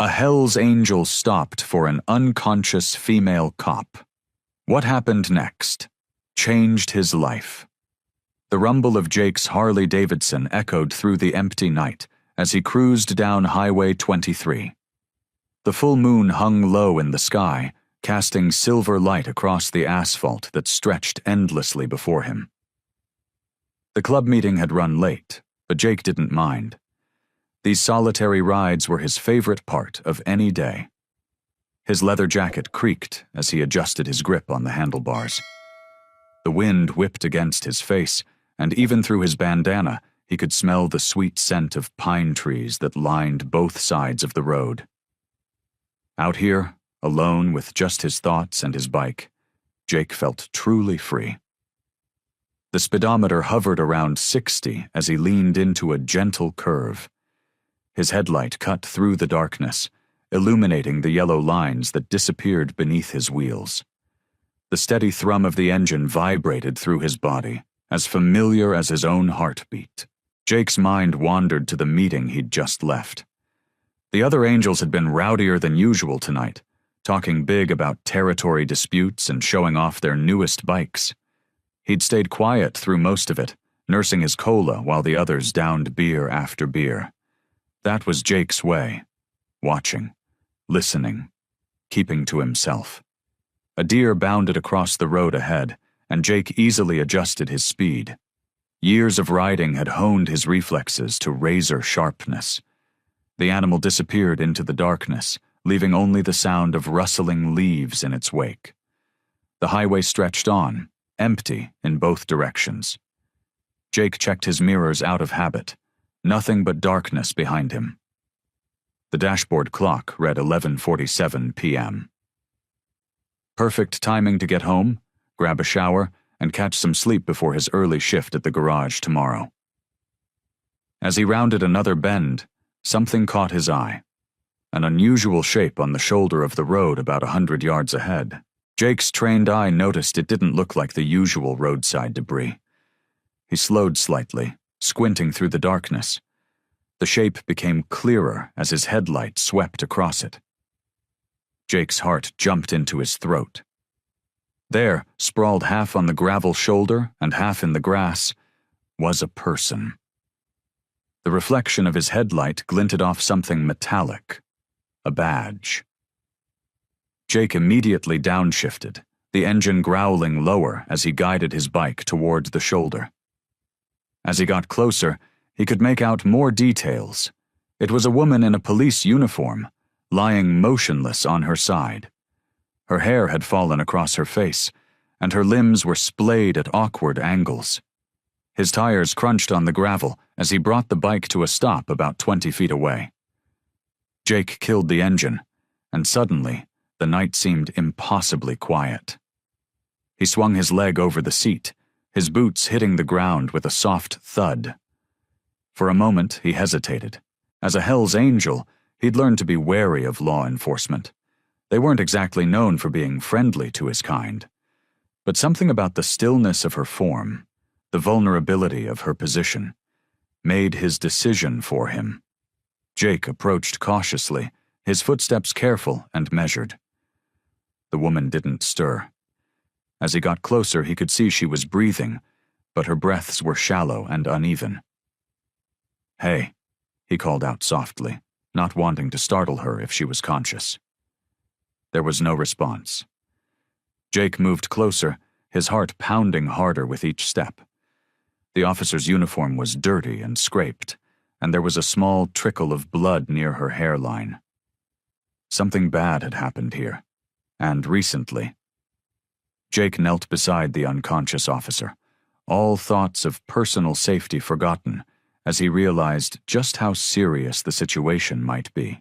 A Hell's Angel stopped for an unconscious female cop. What happened next changed his life. The rumble of Jake's Harley-Davidson echoed through the empty night as he cruised down Highway 23. The full moon hung low in the sky, casting silver light across the asphalt that stretched endlessly before him. The club meeting had run late, but Jake didn't mind. These solitary rides were his favorite part of any day. His leather jacket creaked as he adjusted his grip on the handlebars. The wind whipped against his face, and even through his bandana, he could smell the sweet scent of pine trees that lined both sides of the road. Out here, alone with just his thoughts and his bike, Jake felt truly free. The speedometer hovered around 60 as he leaned into a gentle curve. His headlight cut through the darkness, illuminating the yellow lines that disappeared beneath his wheels. The steady thrum of the engine vibrated through his body, as familiar as his own heartbeat. Jake's mind wandered to the meeting he'd just left. The other angels had been rowdier than usual tonight, talking big about territory disputes and showing off their newest bikes. He'd stayed quiet through most of it, nursing his cola while the others downed beer after beer. That was Jake's way. Watching, listening, keeping to himself. A deer bounded across the road ahead, and Jake easily adjusted his speed. Years of riding had honed his reflexes to razor sharpness. The animal disappeared into the darkness, leaving only the sound of rustling leaves in its wake. The highway stretched on, empty in both directions. Jake checked his mirrors out of habit. Nothing but darkness behind him. The dashboard clock read 11:47 p.m. Perfect timing to get home, grab a shower, and catch some sleep before his early shift at the garage tomorrow. As he rounded another bend, something caught his eye. An unusual shape on the shoulder of the road about 100 yards ahead. Jake's trained eye noticed it didn't look like the usual roadside debris. He slowed slightly, squinting through the darkness. The shape became clearer as his headlight swept across it. Jake's heart jumped into his throat. There, sprawled half on the gravel shoulder and half in the grass, was a person. The reflection of his headlight glinted off something metallic. A badge. Jake immediately downshifted, the engine growling lower as he guided his bike toward the shoulder. As he got closer, he could make out more details. It was a woman in a police uniform, lying motionless on her side. Her hair had fallen across her face, and her limbs were splayed at awkward angles. His tires crunched on the gravel as he brought the bike to a stop about 20 feet away. Jake killed the engine, and suddenly, the night seemed impossibly quiet. He swung his leg over the seat, his boots hitting the ground with a soft thud. For a moment, he hesitated. As a Hell's Angel, he'd learned to be wary of law enforcement. They weren't exactly known for being friendly to his kind. But something about the stillness of her form, the vulnerability of her position, made his decision for him. Jake approached cautiously, his footsteps careful and measured. The woman didn't stir. As he got closer, he could see she was breathing, but her breaths were shallow and uneven. "Hey," he called out softly, not wanting to startle her if she was conscious. There was no response. Jake moved closer, his heart pounding harder with each step. The officer's uniform was dirty and scraped, and there was a small trickle of blood near her hairline. Something bad had happened here, and recently. Jake knelt beside the unconscious officer, all thoughts of personal safety forgotten, as he realized just how serious the situation might be.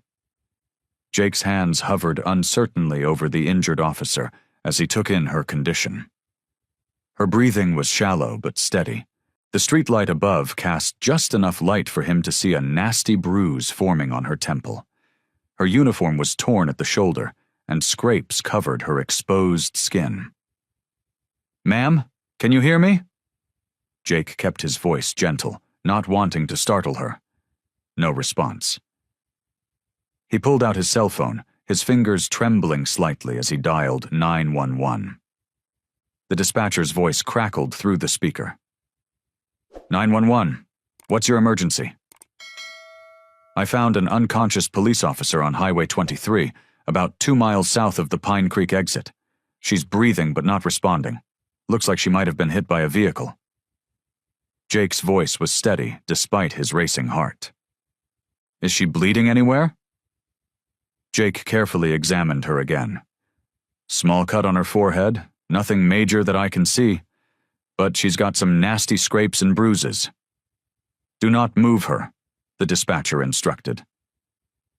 Jake's hands hovered uncertainly over the injured officer as he took in her condition. Her breathing was shallow but steady. The streetlight above cast just enough light for him to see a nasty bruise forming on her temple. Her uniform was torn at the shoulder, and scrapes covered her exposed skin. "Ma'am, can you hear me?" Jake kept his voice gentle, not wanting to startle her. No response. He pulled out his cell phone, his fingers trembling slightly as he dialed 911. The dispatcher's voice crackled through the speaker. 911, what's your emergency? I found an unconscious police officer on Highway 23, about 2 miles south of the Pine Creek exit. She's breathing but not responding. Looks like she might have been hit by a vehicle. Jake's voice was steady despite his racing heart. Is she bleeding anywhere? Jake carefully examined her again. Small cut on her forehead, nothing major that I can see, but she's got some nasty scrapes and bruises. Do not move her, the dispatcher instructed.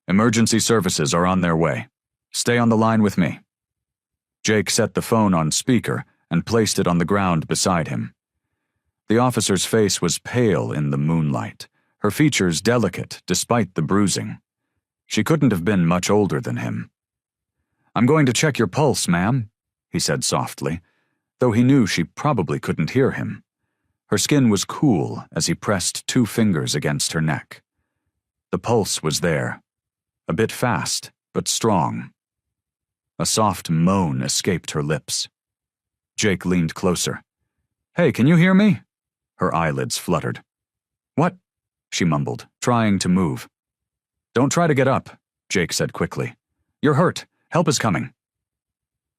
Emergency services are on their way. Stay on the line with me. Jake set the phone on speaker and placed it on the ground beside him. The officer's face was pale in the moonlight, her features delicate despite the bruising. She couldn't have been much older than him. I'm going to check your pulse, ma'am, he said softly, though he knew she probably couldn't hear him. Her skin was cool as he pressed 2 fingers against her neck. The pulse was there, a bit fast, but strong. A soft moan escaped her lips. Jake leaned closer. Hey, can you hear me? Her eyelids fluttered. What? She mumbled, trying to move. Don't try to get up, Jake said quickly. You're hurt. Help is coming.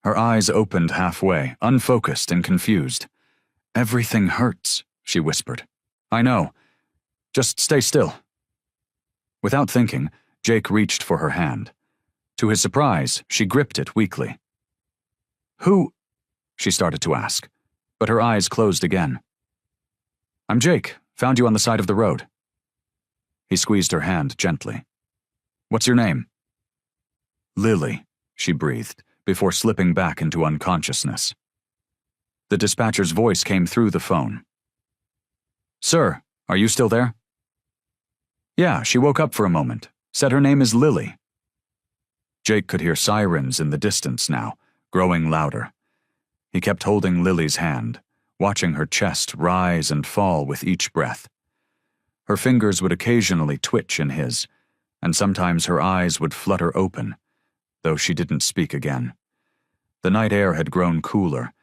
Her eyes opened halfway, unfocused and confused. Everything hurts, she whispered. I know. Just stay still. Without thinking, Jake reached for her hand. To his surprise, she gripped it weakly. Who? She started to ask, but her eyes closed again. I'm Jake. Found you on the side of the road. He squeezed her hand gently. What's your name? Lily, she breathed, before slipping back into unconsciousness. The dispatcher's voice came through the phone. Sir, are you still there? Yeah, she woke up for a moment. Said her name is Lily. Jake could hear sirens in the distance now, growing louder. He kept holding Lily's hand, watching her chest rise and fall with each breath. Her fingers would occasionally twitch in his, and sometimes her eyes would flutter open, though she didn't speak again. The night air had grown cooler,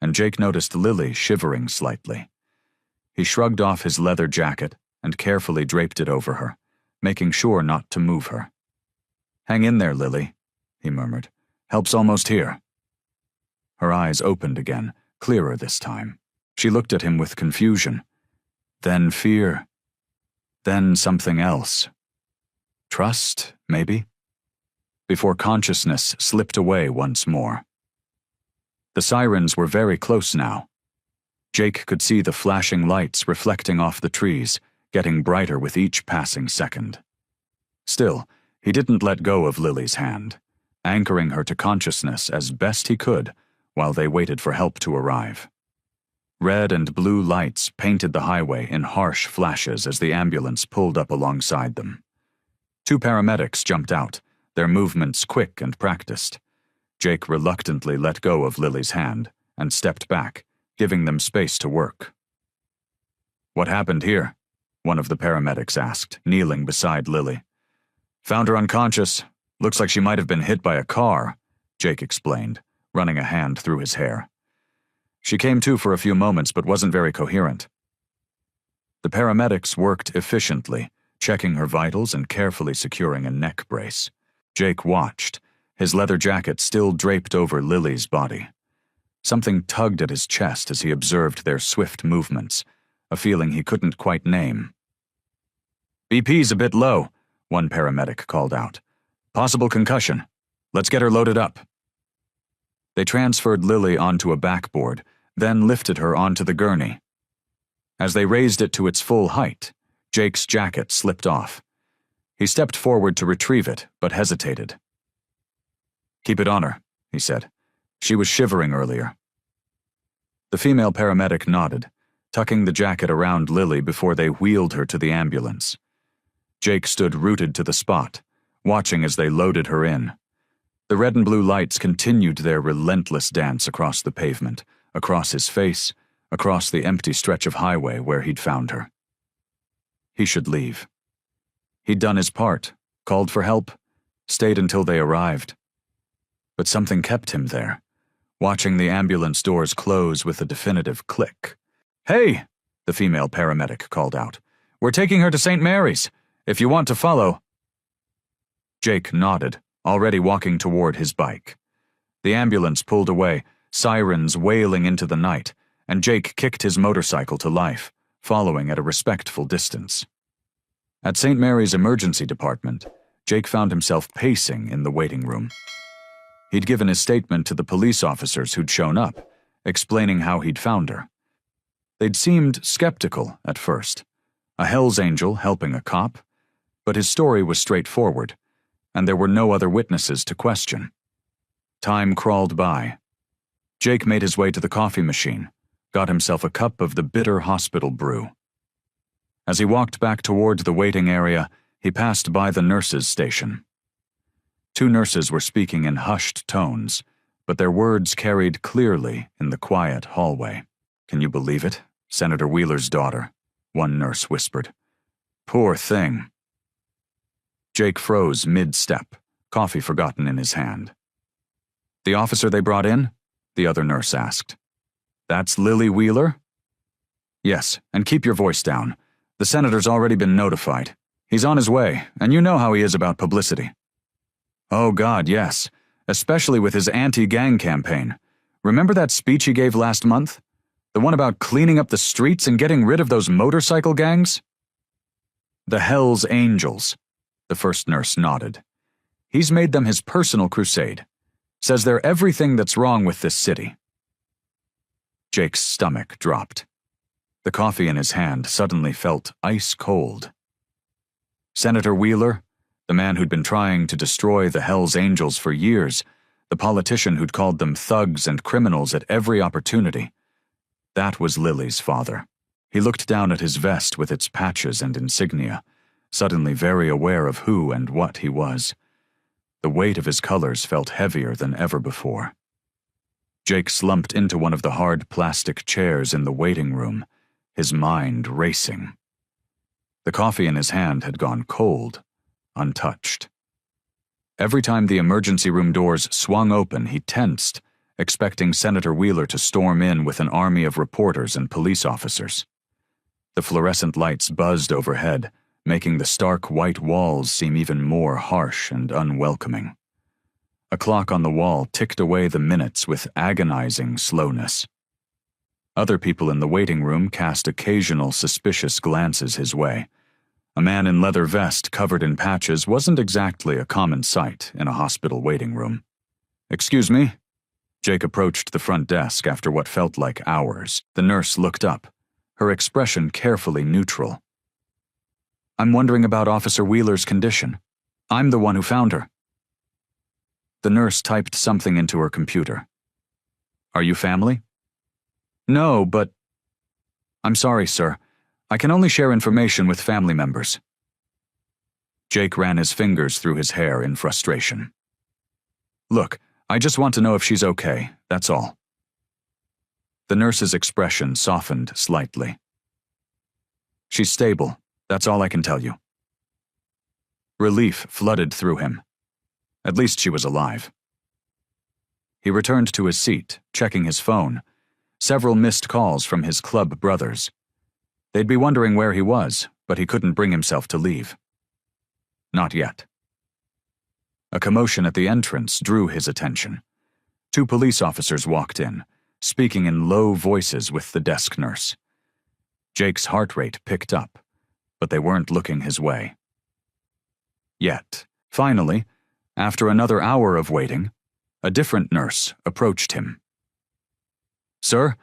and Jake noticed Lily shivering slightly. He shrugged off his leather jacket and carefully draped it over her, making sure not to move her. Hang in there, Lily, he murmured. Help's almost here. Her eyes opened again, clearer this time. She looked at him with confusion. Then fear. Then something else. Trust, maybe? Before consciousness slipped away once more. The sirens were very close now. Jake could see the flashing lights reflecting off the trees, getting brighter with each passing second. Still, he didn't let go of Lily's hand, anchoring her to consciousness as best he could while they waited for help to arrive. Red and blue lights painted the highway in harsh flashes as the ambulance pulled up alongside them. 2 paramedics jumped out, their movements quick and practiced. Jake reluctantly let go of Lily's hand and stepped back, giving them space to work. What happened here? One of the paramedics asked, kneeling beside Lily. Found her unconscious. Looks like she might have been hit by a car, Jake explained, running a hand through his hair. She came to for a few moments but wasn't very coherent. The paramedics worked efficiently, checking her vitals and carefully securing a neck brace. Jake watched, his leather jacket still draped over Lily's body. Something tugged at his chest as he observed their swift movements, a feeling he couldn't quite name. BP's a bit low, one paramedic called out. Possible concussion. Let's get her loaded up. They transferred Lily onto a backboard, then lifted her onto the gurney. As they raised it to its full height, Jake's jacket slipped off. He stepped forward to retrieve it, but hesitated. Keep it on her, he said. She was shivering earlier. The female paramedic nodded, tucking the jacket around Lily before they wheeled her to the ambulance. Jake stood rooted to the spot, watching as they loaded her in. The red and blue lights continued their relentless dance across the pavement, across his face, across the empty stretch of highway where he'd found her. He should leave. He'd done his part, called for help, stayed until they arrived. But something kept him there, watching the ambulance doors close with a definitive click. "Hey!" the female paramedic called out. "We're taking her to St. Mary's. If you want to follow." Jake nodded, already walking toward his bike. The ambulance pulled away, sirens wailing into the night, and Jake kicked his motorcycle to life, following at a respectful distance. At St. Mary's emergency department, Jake found himself pacing in the waiting room. He'd given his statement to the police officers who'd shown up, explaining how he'd found her. They'd seemed skeptical at first, a Hell's Angel helping a cop, but his story was straightforward, and there were no other witnesses to question. Time crawled by. Jake made his way to the coffee machine, got himself a cup of the bitter hospital brew. As he walked back toward the waiting area, he passed by the nurses' station. 2 nurses were speaking in hushed tones, but their words carried clearly in the quiet hallway. "Can you believe it? Senator Wheeler's daughter," one nurse whispered. "Poor thing." Jake froze mid-step, coffee forgotten in his hand. "The officer they brought in?" the other nurse asked. "That's Lily Wheeler?" "Yes, and keep your voice down. The senator's already been notified. He's on his way, and you know how he is about publicity." "Oh God, yes, especially with his anti-gang campaign. Remember that speech he gave last month? The one about cleaning up the streets and getting rid of those motorcycle gangs?" "The Hell's Angels," the first nurse nodded. "He's made them his personal crusade. Says they're everything that's wrong with this city." Jake's stomach dropped. The coffee in his hand suddenly felt ice cold. Senator Wheeler, the man who'd been trying to destroy the Hell's Angels for years, the politician who'd called them thugs and criminals at every opportunity. That was Lily's father. He looked down at his vest with its patches and insignia, suddenly very aware of who and what he was. The weight of his colors felt heavier than ever before. Jake slumped into one of the hard plastic chairs in the waiting room, his mind racing. The coffee in his hand had gone cold, untouched. Every time the emergency room doors swung open, he tensed, expecting Senator Wheeler to storm in with an army of reporters and police officers. The fluorescent lights buzzed overhead, making the stark white walls seem even more harsh and unwelcoming. A clock on the wall ticked away the minutes with agonizing slowness. Other people in the waiting room cast occasional suspicious glances his way. A man in leather vest covered in patches wasn't exactly a common sight in a hospital waiting room. "Excuse me?" Jake approached the front desk after what felt like hours. The nurse looked up, her expression carefully neutral. "I'm wondering about Officer Wheeler's condition. I'm the one who found her." The nurse typed something into her computer. "Are you family?" "No, but—" "I'm sorry, sir. I can only share information with family members." Jake ran his fingers through his hair in frustration. "Look, I just want to know if she's okay, that's all." The nurse's expression softened slightly. "She's stable, that's all I can tell you." Relief flooded through him. At least she was alive. He returned to his seat, checking his phone. Several missed calls from his club brothers. They'd be wondering where he was, but he couldn't bring himself to leave. Not yet. A commotion at the entrance drew his attention. 2 police officers walked in, speaking in low voices with the desk nurse. Jake's heart rate picked up, but they weren't looking his way. Yet, finally, after another hour of waiting, a different nurse approached him. "Sir,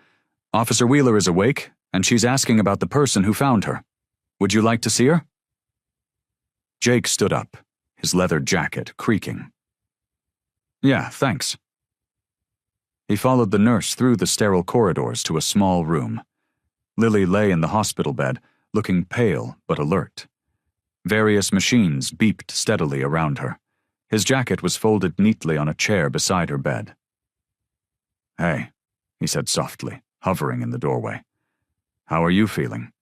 Officer Wheeler is awake, and she's asking about the person who found her. Would you like to see her?" Jake stood up, his leather jacket creaking. "Yeah, thanks." He followed the nurse through the sterile corridors to a small room. Lily lay in the hospital bed, looking pale but alert. Various machines beeped steadily around her. His jacket was folded neatly on a chair beside her bed. "Hey," he said softly, hovering in the doorway. "How are you feeling?"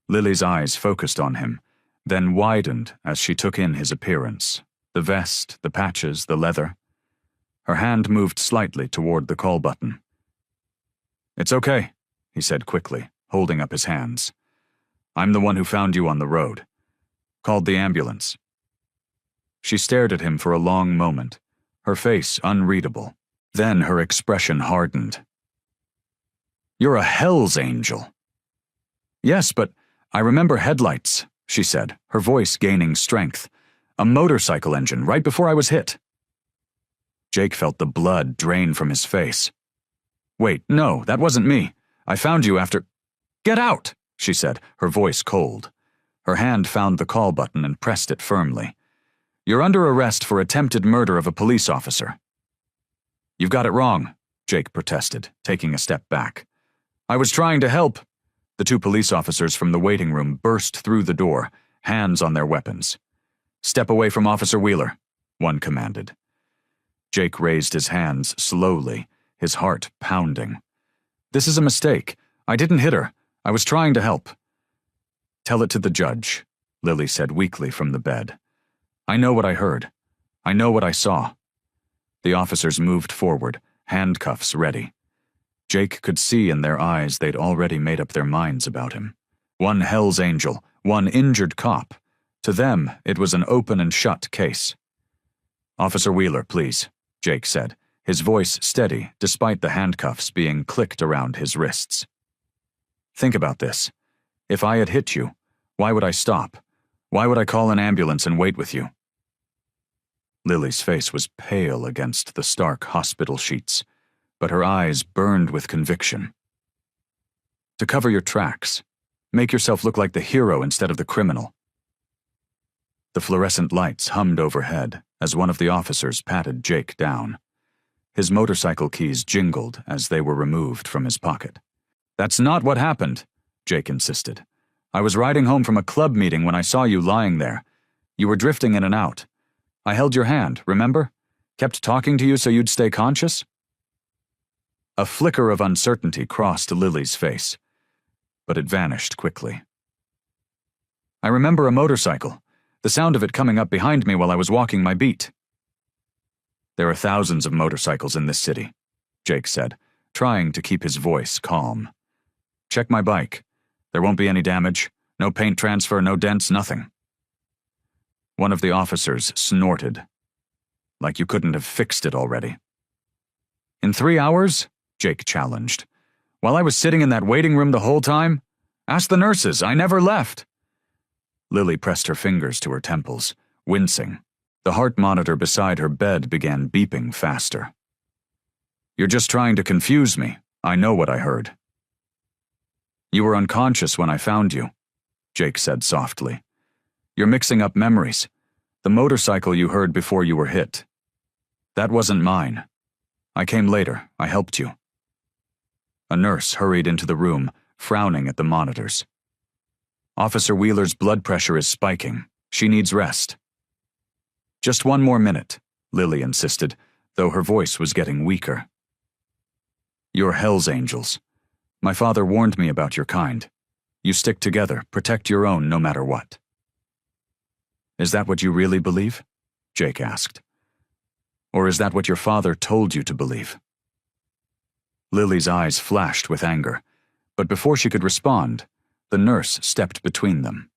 Lily's eyes focused on him, then widened as she took in his appearance, The vest, the patches, the leather. Her hand moved slightly toward the call button. "It's okay," he said quickly, holding up his hands. "I'm the one who found you on the road. Called the ambulance." She stared at him for a long moment, her face unreadable. Then her expression hardened. "You're a Hell's Angel." "Yes, but I remember headlights," she said, her voice gaining strength. "A motorcycle engine right before I was hit." Jake felt the blood drain from his face. "Wait, no, that wasn't me. I found you after—" "Get out!" she said, her voice cold. Her hand found the call button and pressed it firmly. "You're under arrest for attempted murder of a police officer." "You've got it wrong," Jake protested, taking a step back. "I was trying to help." The two police officers from the waiting room burst through the door, hands on their weapons. "Step away from Officer Wheeler," one commanded. Jake raised his hands slowly, his heart pounding. "This is a mistake. I didn't hit her. I was trying to help." "Tell it to the judge," Lily said weakly from the bed. "I know what I heard. I know what I saw." The officers moved forward, handcuffs ready. Jake could see in their eyes they'd already made up their minds about him. One Hell's Angel, one injured cop. To them, it was an open and shut case. "Officer Wheeler, please," Jake said, his voice steady despite the handcuffs being clicked around his wrists. "Think about this. If I had hit you, why would I stop? Why would I call an ambulance and wait with you?" Lily's face was pale against the stark hospital sheets, but her eyes burned with conviction. "To cover your tracks. Make yourself look like the hero instead of the criminal." The fluorescent lights hummed overhead as one of the officers patted Jake down. His motorcycle keys jingled as they were removed from his pocket. "That's not what happened," Jake insisted. "I was riding home from a club meeting when I saw you lying there. You were drifting in and out. I held your hand, remember? Kept talking to you so you'd stay conscious?" A flicker of uncertainty crossed Lily's face, but it vanished quickly. "I remember a motorcycle, the sound of it coming up behind me while I was walking my beat." "There are thousands of motorcycles in this city," Jake said, trying to keep his voice calm. "Check my bike. There won't be any damage. No paint transfer, no dents, nothing." One of the officers snorted. "Like you couldn't have fixed it already." "In 3 hours?" Jake challenged. "While I was sitting in that waiting room the whole time? Ask the nurses, I never left." Lily pressed her fingers to her temples, wincing. The heart monitor beside her bed began beeping faster. "You're just trying to confuse me. I know what I heard." "You were unconscious when I found you," Jake said softly. "You're mixing up memories. The motorcycle you heard before you were hit. That wasn't mine. I came later. I helped you." A nurse hurried into the room, frowning at the monitors. "Officer Wheeler's blood pressure is spiking. She needs rest." "Just 1 more minute," Lily insisted, though her voice was getting weaker. "You're Hell's Angels. My father warned me about your kind. You stick together, protect your own no matter what." "Is that what you really believe?" Jake asked. "Or is that what your father told you to believe?" Lily's eyes flashed with anger, but before she could respond, the nurse stepped between them.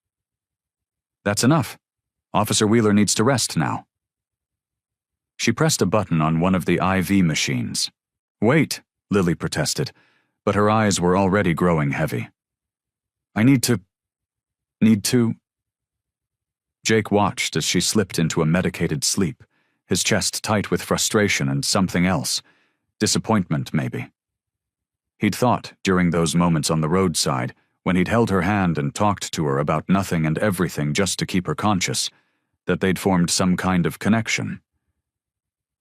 "That's enough. Officer Wheeler needs to rest now." She pressed a button on one of the IV machines. "Wait," Lily protested, but her eyes were already growing heavy. "I need to... Jake watched as she slipped into a medicated sleep, his chest tight with frustration and something else. Disappointment, maybe. He'd thought, during those moments on the roadside, when he'd held her hand and talked to her about nothing and everything just to keep her conscious, that they'd formed some kind of connection.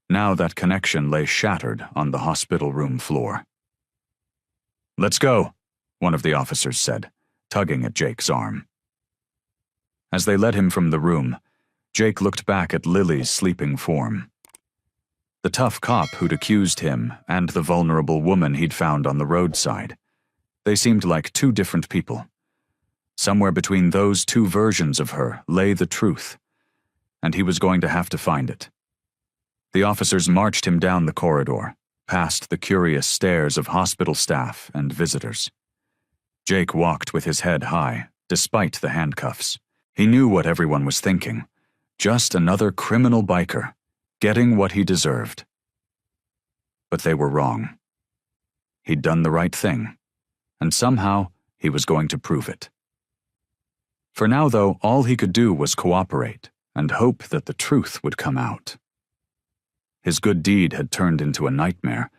Now that connection lay shattered on the hospital room floor. "Let's go," one of the officers said, tugging at Jake's arm. As they led him from the room, Jake looked back at Lily's sleeping form. The tough cop who'd accused him and the vulnerable woman he'd found on the roadside. They seemed like two different people. Somewhere between those two versions of her lay the truth. and he was going to have to find it. The officers marched him down the corridor, past the curious stares of hospital staff and visitors. Jake walked with his head high, despite the handcuffs. He knew what everyone was thinking. Just another criminal biker, getting what he deserved. But they were wrong. He'd done the right thing, and somehow he was going to prove it. For now, though, all he could do was cooperate and hope that the truth would come out. His good deed had turned into a nightmare,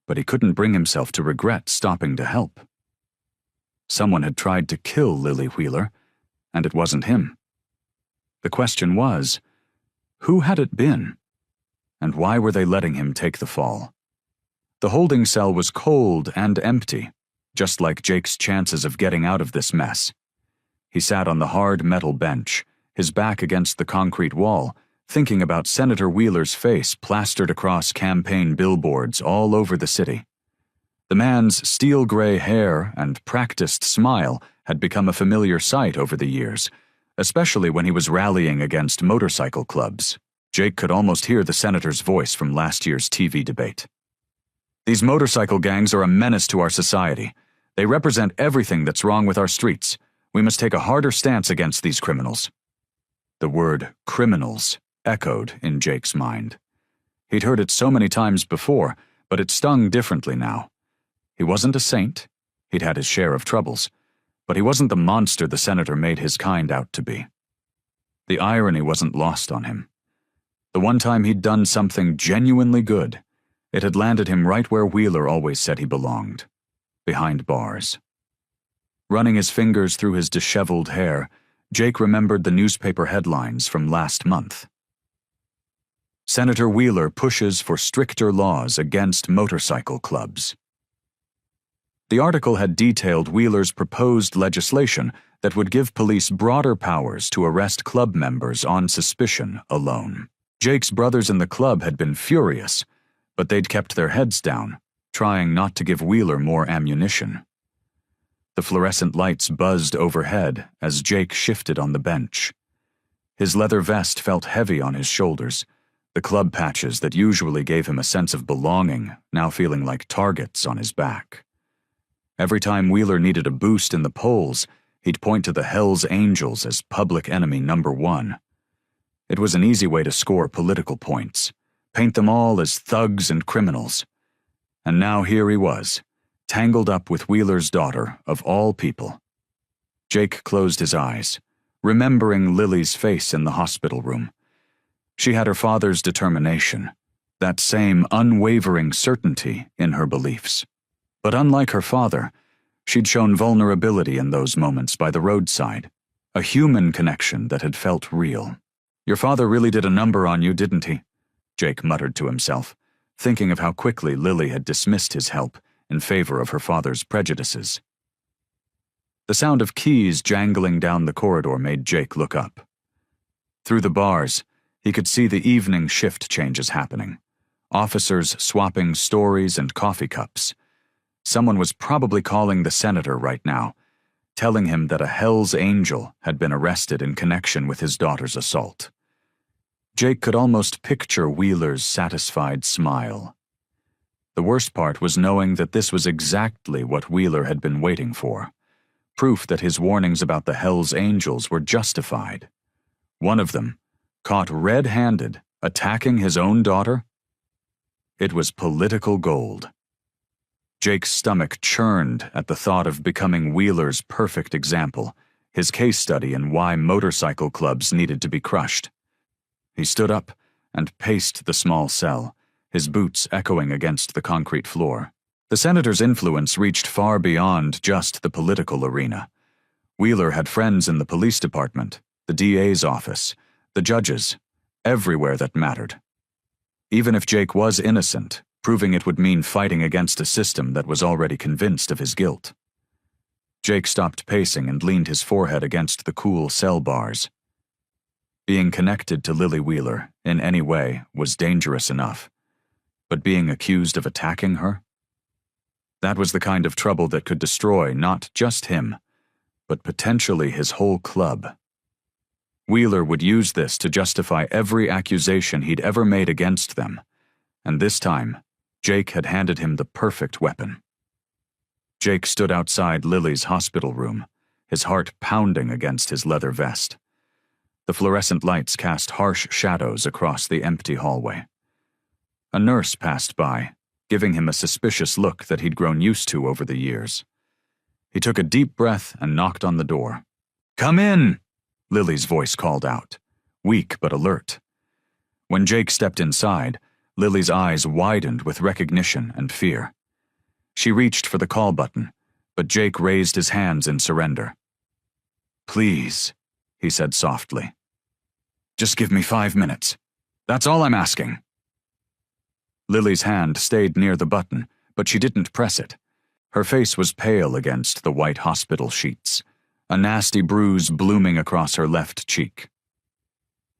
but he couldn't bring himself to regret stopping to help. Someone had tried to kill Lily Wheeler, and it wasn't him. The question was, who had it been? And why were they letting him take the fall? The holding cell was cold and empty, just like Jake's chances of getting out of this mess. He sat on the hard metal bench, his back against the concrete wall, thinking about Senator Wheeler's face plastered across campaign billboards all over the city. The man's steel-gray hair and practiced smile had become a familiar sight over the years, especially when he was rallying against motorcycle clubs. Jake could almost hear the senator's voice from last year's TV debate. These motorcycle gangs are a menace to our society. They represent everything that's wrong with our streets. We must take a harder stance against these criminals. The word criminals echoed in Jake's mind. He'd heard it so many times before, but it stung differently now. He wasn't a saint. He'd had his share of troubles, but he wasn't the monster the senator made his kind out to be. The irony wasn't lost on him. The one time he'd done something genuinely good, it had landed him right where Wheeler always said he belonged, behind bars. Running his fingers through his disheveled hair, Jake remembered the newspaper headlines from last month. Senator Wheeler pushes for stricter laws against motorcycle clubs. The article had detailed Wheeler's proposed legislation that would give police broader powers to arrest club members on suspicion alone. Jake's brothers in the club had been furious, but they'd kept their heads down, trying not to give Wheeler more ammunition. The fluorescent lights buzzed overhead as Jake shifted on the bench. His leather vest felt heavy on his shoulders, the club patches that usually gave him a sense of belonging now feeling like targets on his back. Every time Wheeler needed a boost in the polls, he'd point to the Hells Angels as public enemy number one. It was an easy way to score political points, paint them all as thugs and criminals. And now here he was, tangled up with Wheeler's daughter, of all people. Jake closed his eyes, remembering Lily's face in the hospital room. She had her father's determination, that same unwavering certainty in her beliefs. But unlike her father, she'd shown vulnerability in those moments by the roadside, a human connection that had felt real. "Your father really did a number on you, didn't he?" Jake muttered to himself, thinking of how quickly Lily had dismissed his help in favor of her father's prejudices. The sound of keys jangling down the corridor made Jake look up. Through the bars, he could see the evening shift changes happening, officers swapping stories and coffee cups. Someone was probably calling the senator right now, telling him that a Hells Angel had been arrested in connection with his daughter's assault. Jake could almost picture Wheeler's satisfied smile. The worst part was knowing that this was exactly what Wheeler had been waiting for, proof that his warnings about the Hells Angels were justified. One of them, caught red-handed, attacking his own daughter? It was political gold. Jake's stomach churned at the thought of becoming Wheeler's perfect example, his case study in why motorcycle clubs needed to be crushed. He stood up and paced the small cell, his boots echoing against the concrete floor. The senator's influence reached far beyond just the political arena. Wheeler had friends in the police department, the DA's office, the judges, everywhere that mattered. Even if Jake was innocent, proving it would mean fighting against a system that was already convinced of his guilt. Jake stopped pacing and leaned his forehead against the cool cell bars. Being connected to Lily Wheeler in any way was dangerous enough, but being accused of attacking her? That was the kind of trouble that could destroy not just him, but potentially his whole club. Wheeler would use this to justify every accusation he'd ever made against them, and this time, Jake had handed him the perfect weapon. Jake stood outside Lily's hospital room, his heart pounding against his leather vest. The fluorescent lights cast harsh shadows across the empty hallway. A nurse passed by, giving him a suspicious look that he'd grown used to over the years. He took a deep breath and knocked on the door. "Come in!" Lily's voice called out, weak but alert. When Jake stepped inside, Lily's eyes widened with recognition and fear. She reached for the call button, but Jake raised his hands in surrender. "Please," he said softly. "Just give me 5 minutes. That's all I'm asking." Lily's hand stayed near the button, but she didn't press it. Her face was pale against the white hospital sheets, a nasty bruise blooming across her left cheek.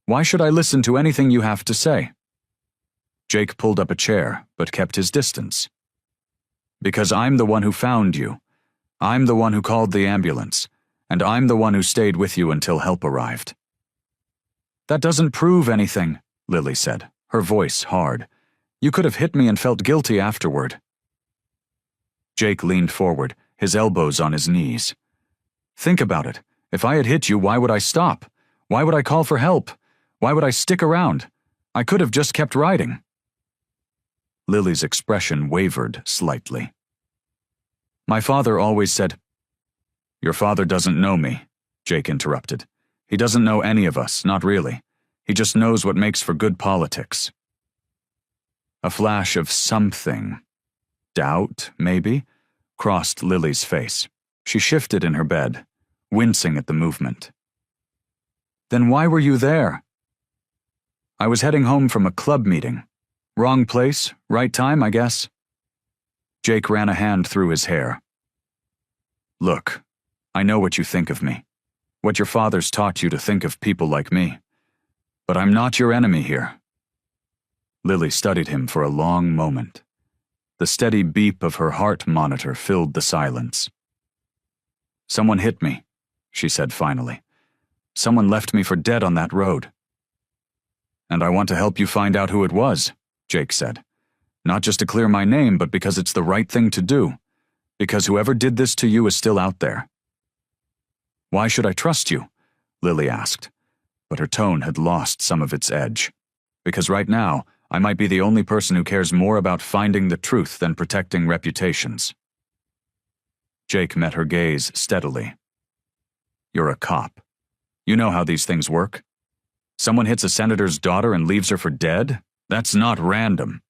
"Why should I listen to anything you have to say?" Jake pulled up a chair, but kept his distance. "Because I'm the one who found you. I'm the one who called the ambulance, and I'm the one who stayed with you until help arrived." "That doesn't prove anything," Lily said, her voice hard. "You could have hit me and felt guilty afterward." Jake leaned forward, his elbows on his knees. "Think about it. If I had hit you, why would I stop? Why would I call for help? Why would I stick around? I could have just kept riding." Lily's expression wavered slightly. "My father always said—" "Your father doesn't know me," Jake interrupted. "He doesn't know any of us, not really. He just knows what makes for good politics." A flash of something, doubt, maybe, crossed Lily's face. She shifted in her bed, wincing at the movement. "Then why were you there?" "I was heading home from a club meeting. Wrong place, right time, I guess." Jake ran a hand through his hair. "Look, I know what you think of me, what your father's taught you to think of people like me. But I'm not your enemy here." Lily studied him for a long moment. The steady beep of her heart monitor filled the silence. "Someone hit me," she said finally. "Someone left me for dead on that road." "And I want to help you find out who it was," Jake said. "Not just to clear my name, but because it's the right thing to do. Because whoever did this to you is still out there." "Why should I trust you?" Lily asked, but her tone had lost some of its edge. "Because right now, I might be the only person who cares more about finding the truth than protecting reputations." Jake met her gaze steadily. "You're a cop. You know how these things work. Someone hits a senator's daughter and leaves her for dead? That's not random."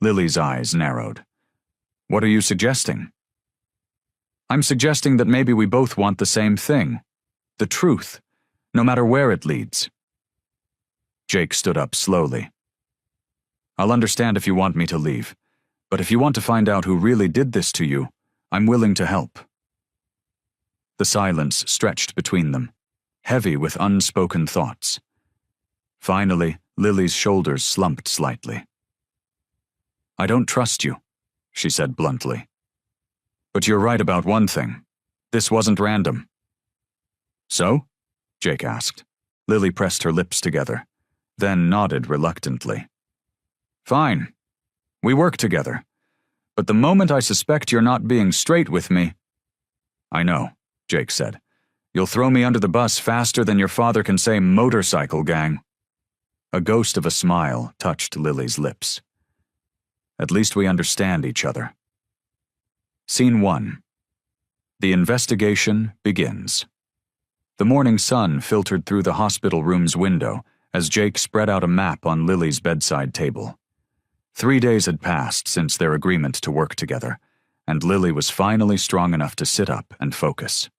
Lily's eyes narrowed. "What are you suggesting?" "I'm suggesting that maybe we both want the same thing. The truth, no matter where it leads." Jake stood up slowly. "I'll understand if you want me to leave, but if you want to find out who really did this to you, I'm willing to help." The silence stretched between them, heavy with unspoken thoughts. Finally, Lily's shoulders slumped slightly. "I don't trust you," she said bluntly. "But you're right about one thing. This wasn't random." "So?" Jake asked. Lily pressed her lips together, then nodded reluctantly. "Fine. We work together. But the moment I suspect you're not being straight with me—" "I know," Jake said. "You'll throw me under the bus faster than your father can say motorcycle gang." A ghost of a smile touched Lily's lips. "At least we understand each other." Scene 1. The investigation begins. The morning sun filtered through the hospital room's window as Jake spread out a map on Lily's bedside table. 3 days had passed since their agreement to work together, and Lily was finally strong enough to sit up and focus.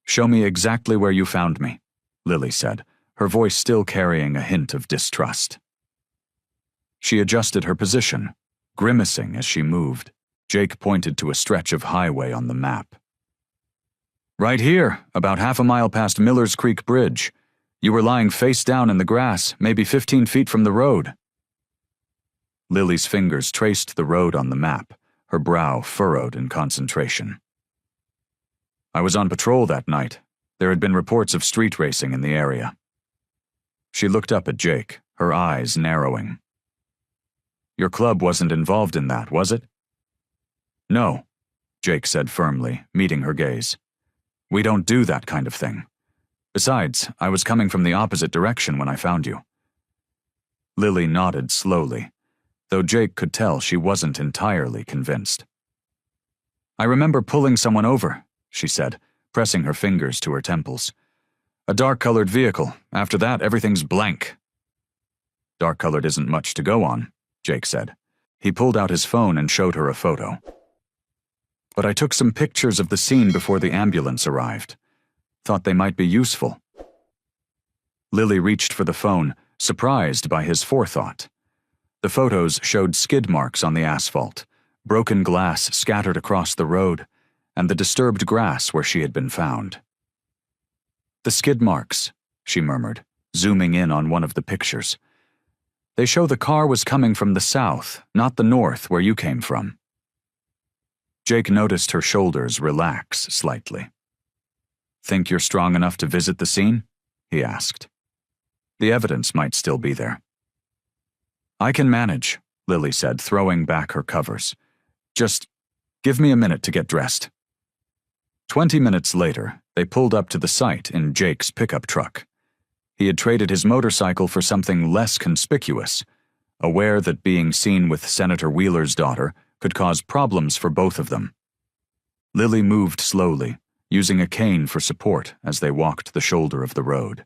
"Show me exactly where you found me," Lily said, her voice still carrying a hint of distrust. She adjusted her position, grimacing as she moved. Jake pointed to a stretch of highway on the map. "Right here, about half a mile past Miller's Creek Bridge. You were lying face down in the grass, maybe 15 feet from the road." Lily's fingers traced the road on the map, her brow furrowed in concentration. "I was on patrol that night. There had been reports of street racing in the area. She looked up at Jake, her eyes narrowing. Your club wasn't involved in that, was it? No, Jake said firmly, meeting her gaze. We don't do that kind of thing. Besides, I was coming from the opposite direction when I found you. Lily nodded slowly, though Jake could tell she wasn't entirely convinced. I remember pulling someone over, she said, pressing her fingers to her temples. A dark-colored vehicle. After that, everything's blank. Dark-colored isn't much to go on, Jake said. He pulled out his phone and showed her a photo. But I took some pictures of the scene before the ambulance arrived. Thought they might be useful. Lily reached for the phone, surprised by his forethought. The photos showed skid marks on the asphalt, broken glass scattered across the road, and the disturbed grass where she had been found. The skid marks, she murmured, zooming in on one of the pictures. They show the car was coming from the south, not the north where you came from. Jake noticed her shoulders relax slightly. Think you're strong enough to visit the scene? He asked. The evidence might still be there. I can manage, Lily said, throwing back her covers. Just give me a minute to get dressed. 20 minutes later, they pulled up to the site in Jake's pickup truck. He had traded his motorcycle for something less conspicuous, aware that being seen with Senator Wheeler's daughter could cause problems for both of them. Lily moved slowly, using a cane for support as they walked the shoulder of the road.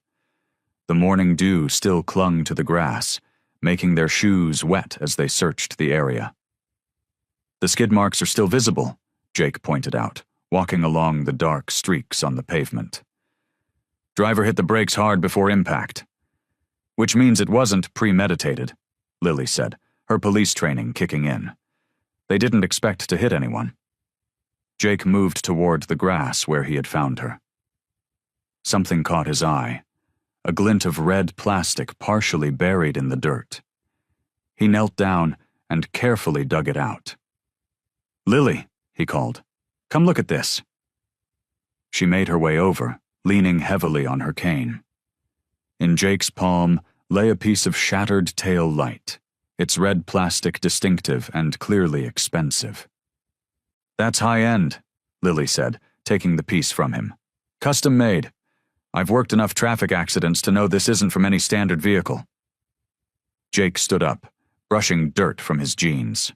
The morning dew still clung to the grass, making their shoes wet as they searched the area. The skid marks are still visible, Jake pointed out, walking along the dark streaks on the pavement. Driver hit the brakes hard before impact. Which means it wasn't premeditated, Lily said, her police training kicking in. They didn't expect to hit anyone. Jake moved toward the grass where he had found her. Something caught his eye, a glint of red plastic partially buried in the dirt. He knelt down and carefully dug it out. Lily, he called, come look at this. She made her way over, leaning heavily on her cane. In Jake's palm lay a piece of shattered tail light, its red plastic distinctive and clearly expensive. That's high-end, Lily said, taking the piece from him. Custom made. I've worked enough traffic accidents to know this isn't from any standard vehicle. Jake stood up, brushing dirt from his jeans.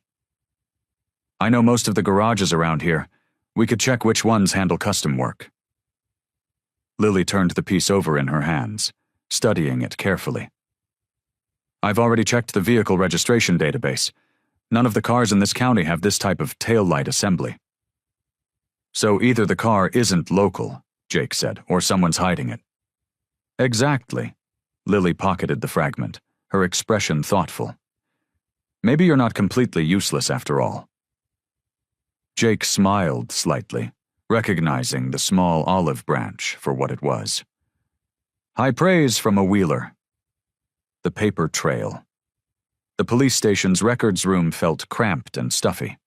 I know most of the garages around here. We could check which ones handle custom work. Lily turned the piece over in her hands, studying it carefully. I've already checked the vehicle registration database. None of the cars in this county have this type of taillight assembly. So either the car isn't local, Jake said, or someone's hiding it. Exactly. Lily pocketed the fragment, her expression thoughtful. Maybe you're not completely useless after all. Jake smiled slightly, recognizing the small olive branch for what it was. High praise from a Wheeler. The paper trail. The police station's records room felt cramped and stuffy.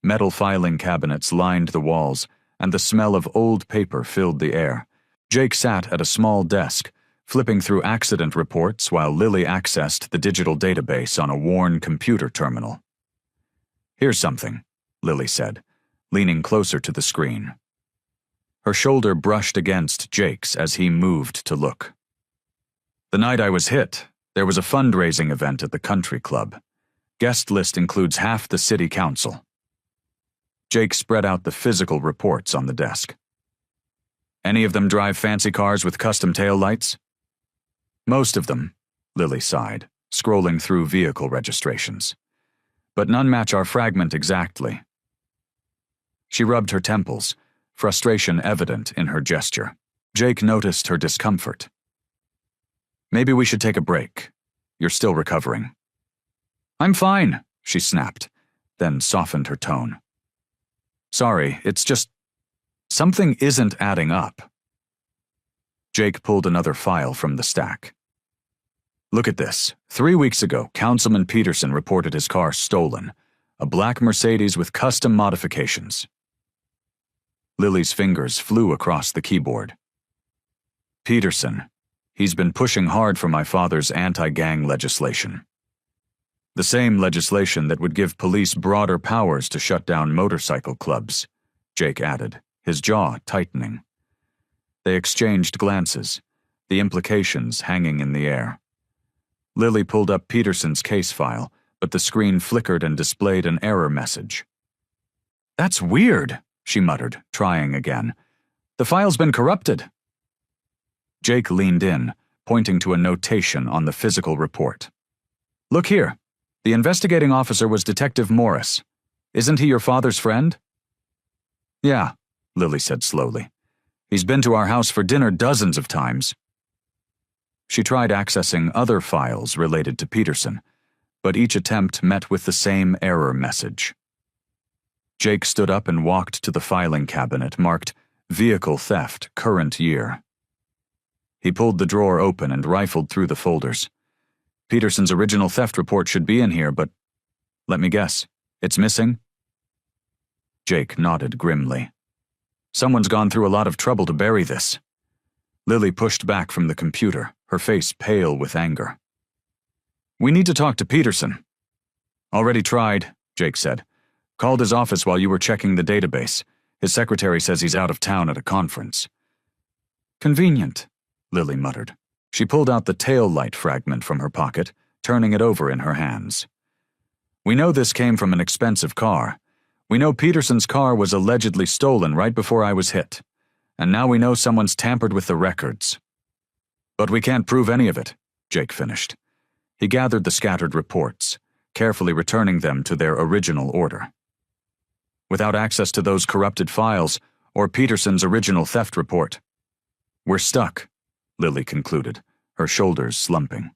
Metal filing cabinets lined the walls, and the smell of old paper filled the air. Jake sat at a small desk, flipping through accident reports while Lily accessed the digital database on a worn computer terminal. Here's something, Lily said, leaning closer to the screen. Her shoulder brushed against Jake's as he moved to look. The night I was hit, there was a fundraising event at the country club. Guest list includes half the city council. Jake spread out the physical reports on the desk. Any of them drive fancy cars with custom tail lights? Most of them, Lily sighed, scrolling through vehicle registrations. But none match our fragment exactly. She rubbed her temples, frustration evident in her gesture. Jake noticed her discomfort. Maybe we should take a break. You're still recovering. I'm fine, she snapped, then softened her tone. Sorry, it's just... something isn't adding up. Jake pulled another file from the stack. Look at this. 3 weeks ago, Councilman Peterson reported his car stolen. A black Mercedes with custom modifications. Lily's fingers flew across the keyboard. Peterson. He's been pushing hard for my father's anti-gang legislation. The same legislation that would give police broader powers to shut down motorcycle clubs, Jake added, his jaw tightening. They exchanged glances, the implications hanging in the air. Lily pulled up Peterson's case file, but the screen flickered and displayed an error message. "That's weird," she muttered, trying again. "The file's been corrupted." Jake leaned in, pointing to a notation on the physical report. "Look here. The investigating officer was Detective Morris. Isn't he your father's friend?" "Yeah," Lily said slowly. "He's been to our house for dinner dozens of times." She tried accessing other files related to Peterson, but each attempt met with the same error message. Jake stood up and walked to the filing cabinet marked Vehicle Theft, Current Year. He pulled the drawer open and rifled through the folders. Peterson's original theft report should be in here, but let me guess, it's missing? Jake nodded grimly. Someone's gone through a lot of trouble to bury this. Lily pushed back from the computer, her face pale with anger. "We need to talk to Peterson." "Already tried," Jake said. "Called his office while you were checking the database. His secretary says he's out of town at a conference." "Convenient," Lily muttered. She pulled out the tail light fragment from her pocket, turning it over in her hands. "We know this came from an expensive car. We know Peterson's car was allegedly stolen right before I was hit. And now we know someone's tampered with the records." "But we can't prove any of it," Jake finished. He gathered the scattered reports, carefully returning them to their original order. "Without access to those corrupted files, or Peterson's original theft report, we're stuck," Lily concluded, her shoulders slumping.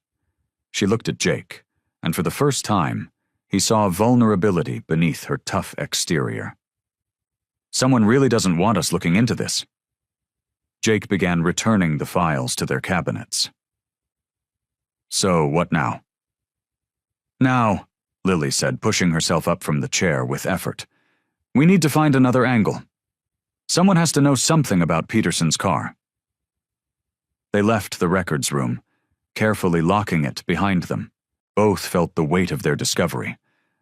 She looked at Jake, and for the first time, he saw vulnerability beneath her tough exterior. "Someone really doesn't want us looking into this." Jake began returning the files to their cabinets. "So, what now?" "Now," Lily said, pushing herself up from the chair with effort, "we need to find another angle. Someone has to know something about Peterson's car." They left the records room, carefully locking it behind them. Both felt the weight of their discovery,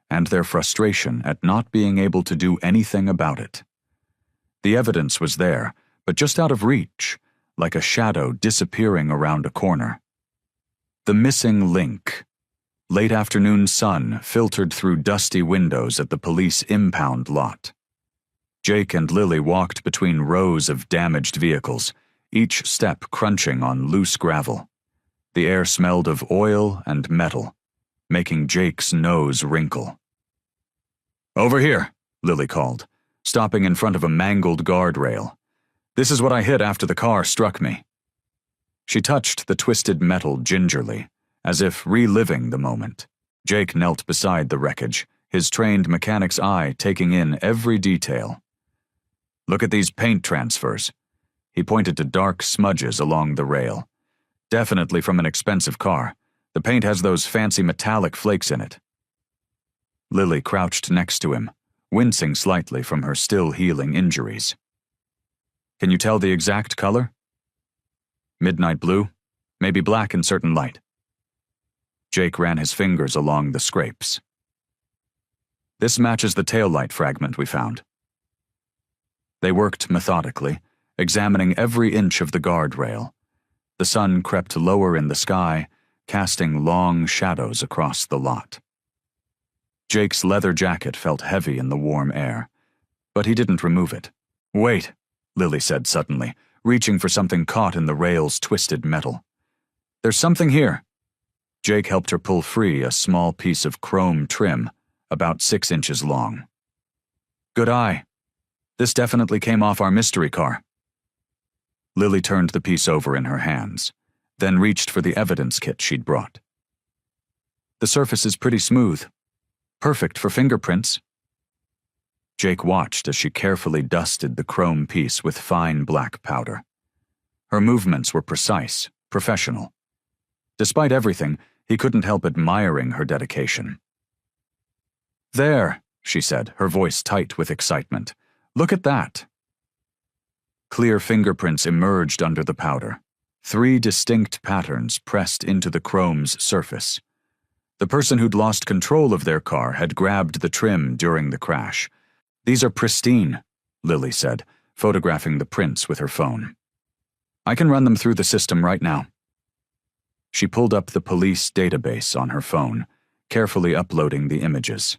and their frustration at not being able to do anything about it. The evidence was there, but just out of reach, like a shadow disappearing around a corner. The missing link. Late afternoon sun filtered through dusty windows at the police impound lot. Jake and Lily walked between rows of damaged vehicles, each step crunching on loose gravel. The air smelled of oil and metal, making Jake's nose wrinkle. "Over here," Lily called, stopping in front of a mangled guardrail. "This is what I hit after the car struck me." She touched the twisted metal gingerly, as if reliving the moment. Jake knelt beside the wreckage, his trained mechanic's eye taking in every detail. "Look at these paint transfers." He pointed to dark smudges along the rail. "Definitely from an expensive car. The paint has those fancy metallic flakes in it." Lily crouched next to him, wincing slightly from her still healing injuries. "Can you tell the exact color?" "Midnight blue, maybe black in certain light." Jake ran his fingers along the scrapes. "This matches the taillight fragment we found." They worked methodically, examining every inch of the guardrail. The sun crept lower in the sky, casting long shadows across the lot. Jake's leather jacket felt heavy in the warm air, but he didn't remove it. "Wait," Lily said suddenly, reaching for something caught in the rail's twisted metal. "There's something here." Jake helped her pull free a small piece of chrome trim, about 6 inches long. "Good eye. This definitely came off our mystery car." Lily turned the piece over in her hands, then reached for the evidence kit she'd brought. "The surface is pretty smooth. Perfect for fingerprints." Jake watched as she carefully dusted the chrome piece with fine black powder. Her movements were precise, professional. Despite everything, he couldn't help admiring her dedication. "There," she said, her voice tight with excitement. "Look at that." Clear fingerprints emerged under the powder, 3 distinct patterns pressed into the chrome's surface. The person who'd lost control of their car had grabbed the trim during the crash. "These are pristine," Lily said, photographing the prints with her phone. "I can run them through the system right now." She pulled up the police database on her phone, carefully uploading the images.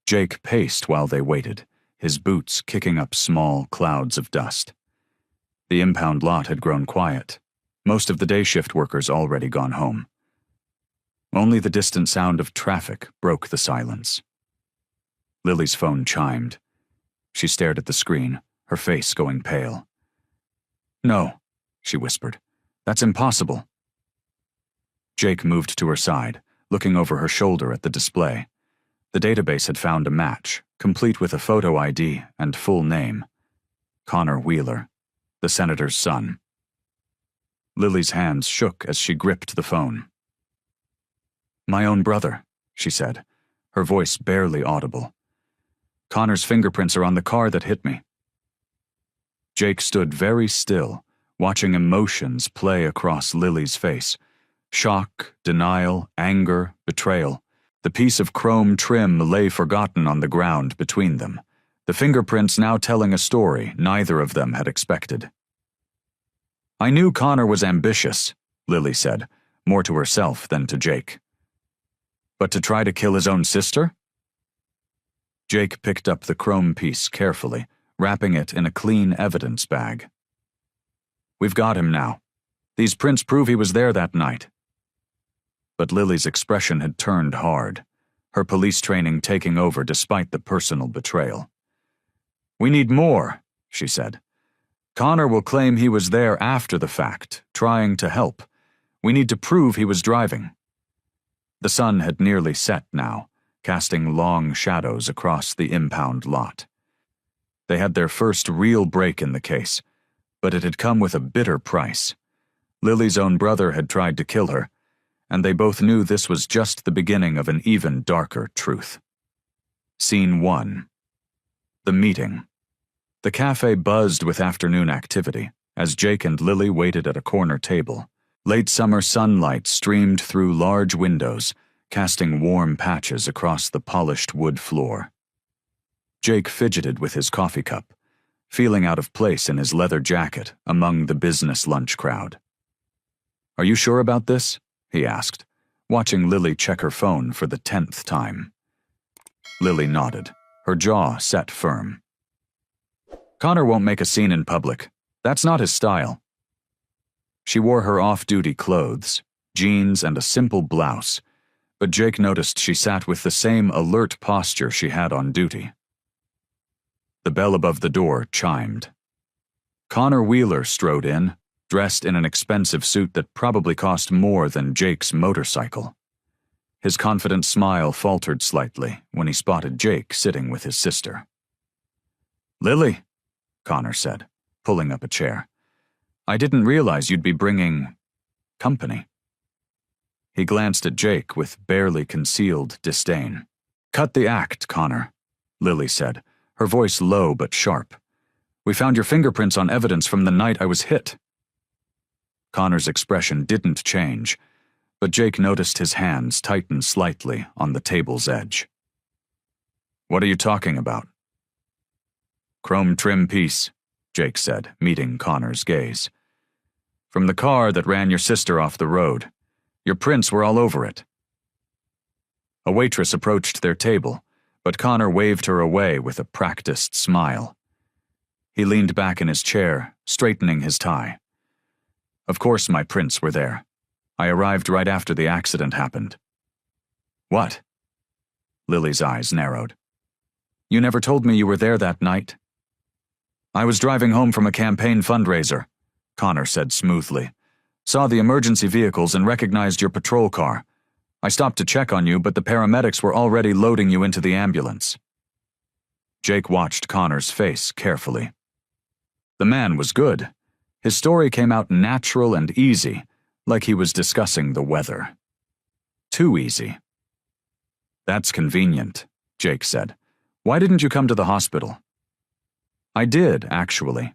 Jake paced while they waited, his boots kicking up small clouds of dust. The impound lot had grown quiet. Most of the day shift workers already gone home. Only the distant sound of traffic broke the silence. Lily's phone chimed. She stared at the screen, her face going pale. "No," she whispered. "That's impossible." Jake moved to her side, looking over her shoulder at the display. The database had found a match, complete with a photo ID and full name. Connor Wheeler, the senator's son. Lily's hands shook as she gripped the phone. "My own brother," she said, her voice barely audible. "Connor's fingerprints are on the car that hit me." Jake stood very still, watching emotions play across Lily's face. Shock, denial, anger, betrayal. The piece of chrome trim lay forgotten on the ground between them, the fingerprints now telling a story neither of them had expected. "I knew Connor was ambitious," Lily said, more to herself than to Jake. "But to try to kill his own sister?" Jake picked up the chrome piece carefully, wrapping it in a clean evidence bag. "We've got him now. These prints prove he was there that night." But Lily's expression had turned hard, her police training taking over despite the personal betrayal. "We need more," she said. "Connor will claim he was there after the fact, trying to help. We need to prove he was driving." The sun had nearly set now, casting long shadows across the impound lot. They had their first real break in the case, but it had come with a bitter price. Lily's own brother had tried to kill her, and they both knew this was just the beginning of an even darker truth. Scene 1. The meeting. The cafe buzzed with afternoon activity as Jake and Lily waited at a corner table. Late summer sunlight streamed through large windows, casting warm patches across the polished wood floor. Jake fidgeted with his coffee cup, feeling out of place in his leather jacket among the business lunch crowd. "Are you sure about this?" he asked, watching Lily check her phone for the 10th time. Lily nodded, her jaw set firm. "Connor won't make a scene in public. That's not his style." She wore her off-duty clothes, jeans and a simple blouse, but Jake noticed she sat with the same alert posture she had on duty. The bell above the door chimed. Connor Wheeler strode in, dressed in an expensive suit that probably cost more than Jake's motorcycle. His confident smile faltered slightly when he spotted Jake sitting with his sister. "Lily," Connor said, pulling up a chair. "I didn't realize you'd be bringing company." He glanced at Jake with barely concealed disdain. "Cut the act, Connor," Lily said, her voice low but sharp. "We found your fingerprints on evidence from the night I was hit." Connor's expression didn't change, but Jake noticed his hands tighten slightly on the table's edge. "What are you talking about?" "Chrome trim piece," Jake said, meeting Connor's gaze. "From the car that ran your sister off the road. Your prints were all over it." A waitress approached their table, but Connor waved her away with a practiced smile. He leaned back in his chair, straightening his tie. "Of course my prints were there. I arrived right after the accident happened." "What?" Lily's eyes narrowed. "You never told me you were there that night." "I was driving home from a campaign fundraiser," Connor said smoothly. "Saw the emergency vehicles and recognized your patrol car. I stopped to check on you, but the paramedics were already loading you into the ambulance." Jake watched Connor's face carefully. The man was good. His story came out natural and easy, like he was discussing the weather. Too easy. "That's convenient," Jake said. "Why didn't you come to the hospital?" "I did, actually."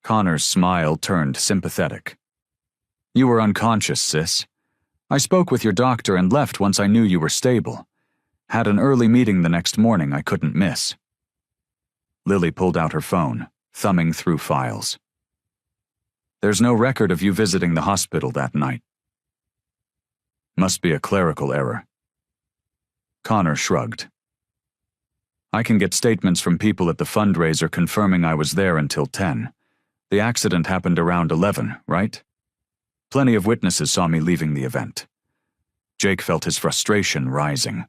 Connor's smile turned sympathetic. You were unconscious, sis. I spoke with your doctor and left once I knew you were stable. Had an early meeting the next morning I couldn't miss. Lily pulled out her phone, thumbing through files. There's no record of you visiting the hospital that night. Must be a clerical error. Connor shrugged. I can get statements from people at the fundraiser confirming I was there until 10. The accident happened around 11, right? Plenty of witnesses saw me leaving the event. Jake felt his frustration rising.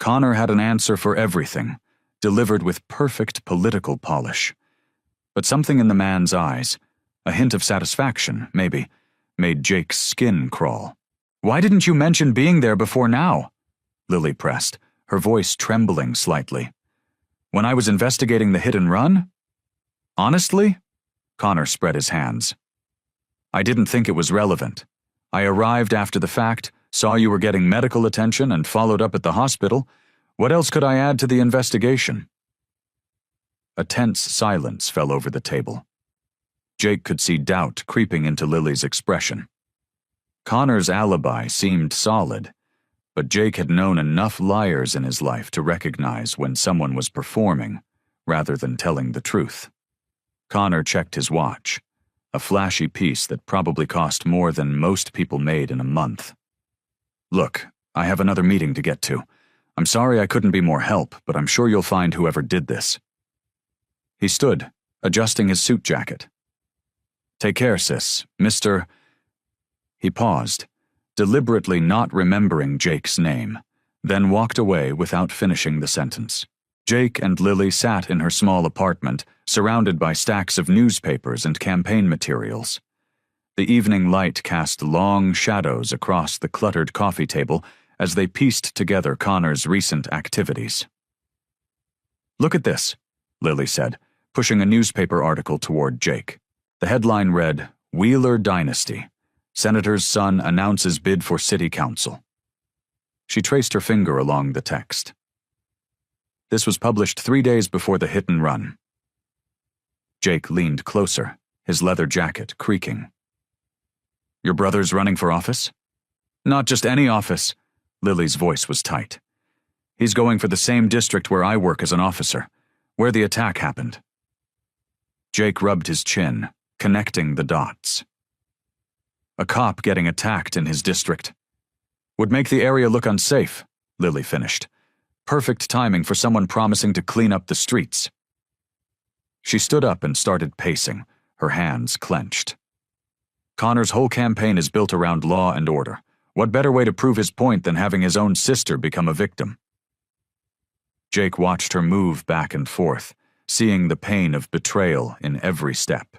Connor had an answer for everything, delivered with perfect political polish. But something in the man's eyes, a hint of satisfaction, maybe, made Jake's skin crawl. Why didn't you mention being there before now? Lily pressed, her voice trembling slightly. When I was investigating the hit and run? Honestly? Connor spread his hands. I didn't think it was relevant. I arrived after the fact, saw you were getting medical attention, and followed up at the hospital. What else could I add to the investigation? A tense silence fell over the table. Jake could see doubt creeping into Lily's expression. Connor's alibi seemed solid, but Jake had known enough liars in his life to recognize when someone was performing rather than telling the truth. Connor checked his watch, a flashy piece that probably cost more than most people made in a month. Look, I have another meeting to get to. I'm sorry I couldn't be more help, but I'm sure you'll find whoever did this. He stood, adjusting his suit jacket. Take care, sis, Mr. He paused, deliberately not remembering Jake's name, then walked away without finishing the sentence. Jake and Lily sat in her small apartment, surrounded by stacks of newspapers and campaign materials. The evening light cast long shadows across the cluttered coffee table as they pieced together Connor's recent activities. Look at this, Lily said, pushing a newspaper article toward Jake. The headline read, Wheeler Dynasty. Senator's son announces bid for city council. She traced her finger along the text. This was published 3 days before the hit and run. Jake leaned closer, his leather jacket creaking. Your brother's running for office? Not just any office. Lily's voice was tight. He's going for the same district where I work as an officer, where the attack happened. Jake rubbed his chin, connecting the dots. A cop getting attacked in his district. Would make the area look unsafe, Lily finished. Perfect timing for someone promising to clean up the streets. She stood up and started pacing, her hands clenched. Connor's whole campaign is built around law and order. What better way to prove his point than having his own sister become a victim? Jake watched her move back and forth, seeing the pain of betrayal in every step.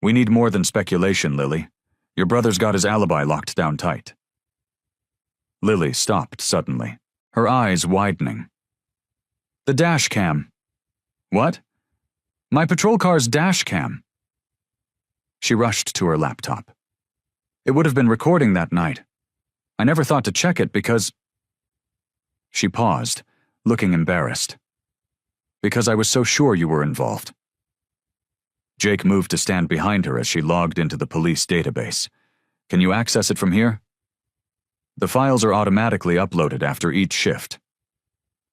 We need more than speculation, Lily. Your brother's got his alibi locked down tight. Lily stopped suddenly, her eyes widening. The dash cam. What? My patrol car's dash cam. She rushed to her laptop. It would have been recording that night. I never thought to check it because... She paused, looking embarrassed. Because I was so sure you were involved. Jake moved to stand behind her as she logged into the police database. Can you access it from here? The files are automatically uploaded after each shift.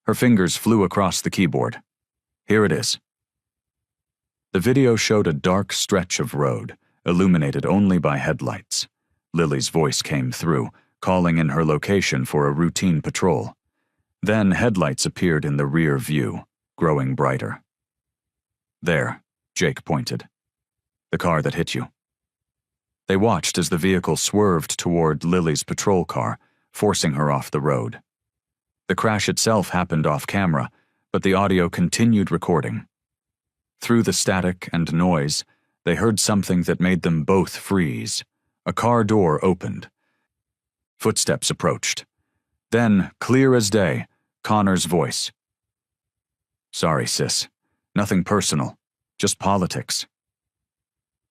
Her fingers flew across the keyboard. Here it is. The video showed a dark stretch of road, illuminated only by headlights. Lily's voice came through, calling in her location for a routine patrol. Then headlights appeared in the rear view, growing brighter. There, Jake pointed. The car that hit you. They watched as the vehicle swerved toward Lily's patrol car, forcing her off the road. The crash itself happened off camera, but the audio continued recording. Through the static and noise, they heard something that made them both freeze. A car door opened. Footsteps approached. Then, clear as day, Connor's voice. Sorry, sis. Nothing personal. Just politics.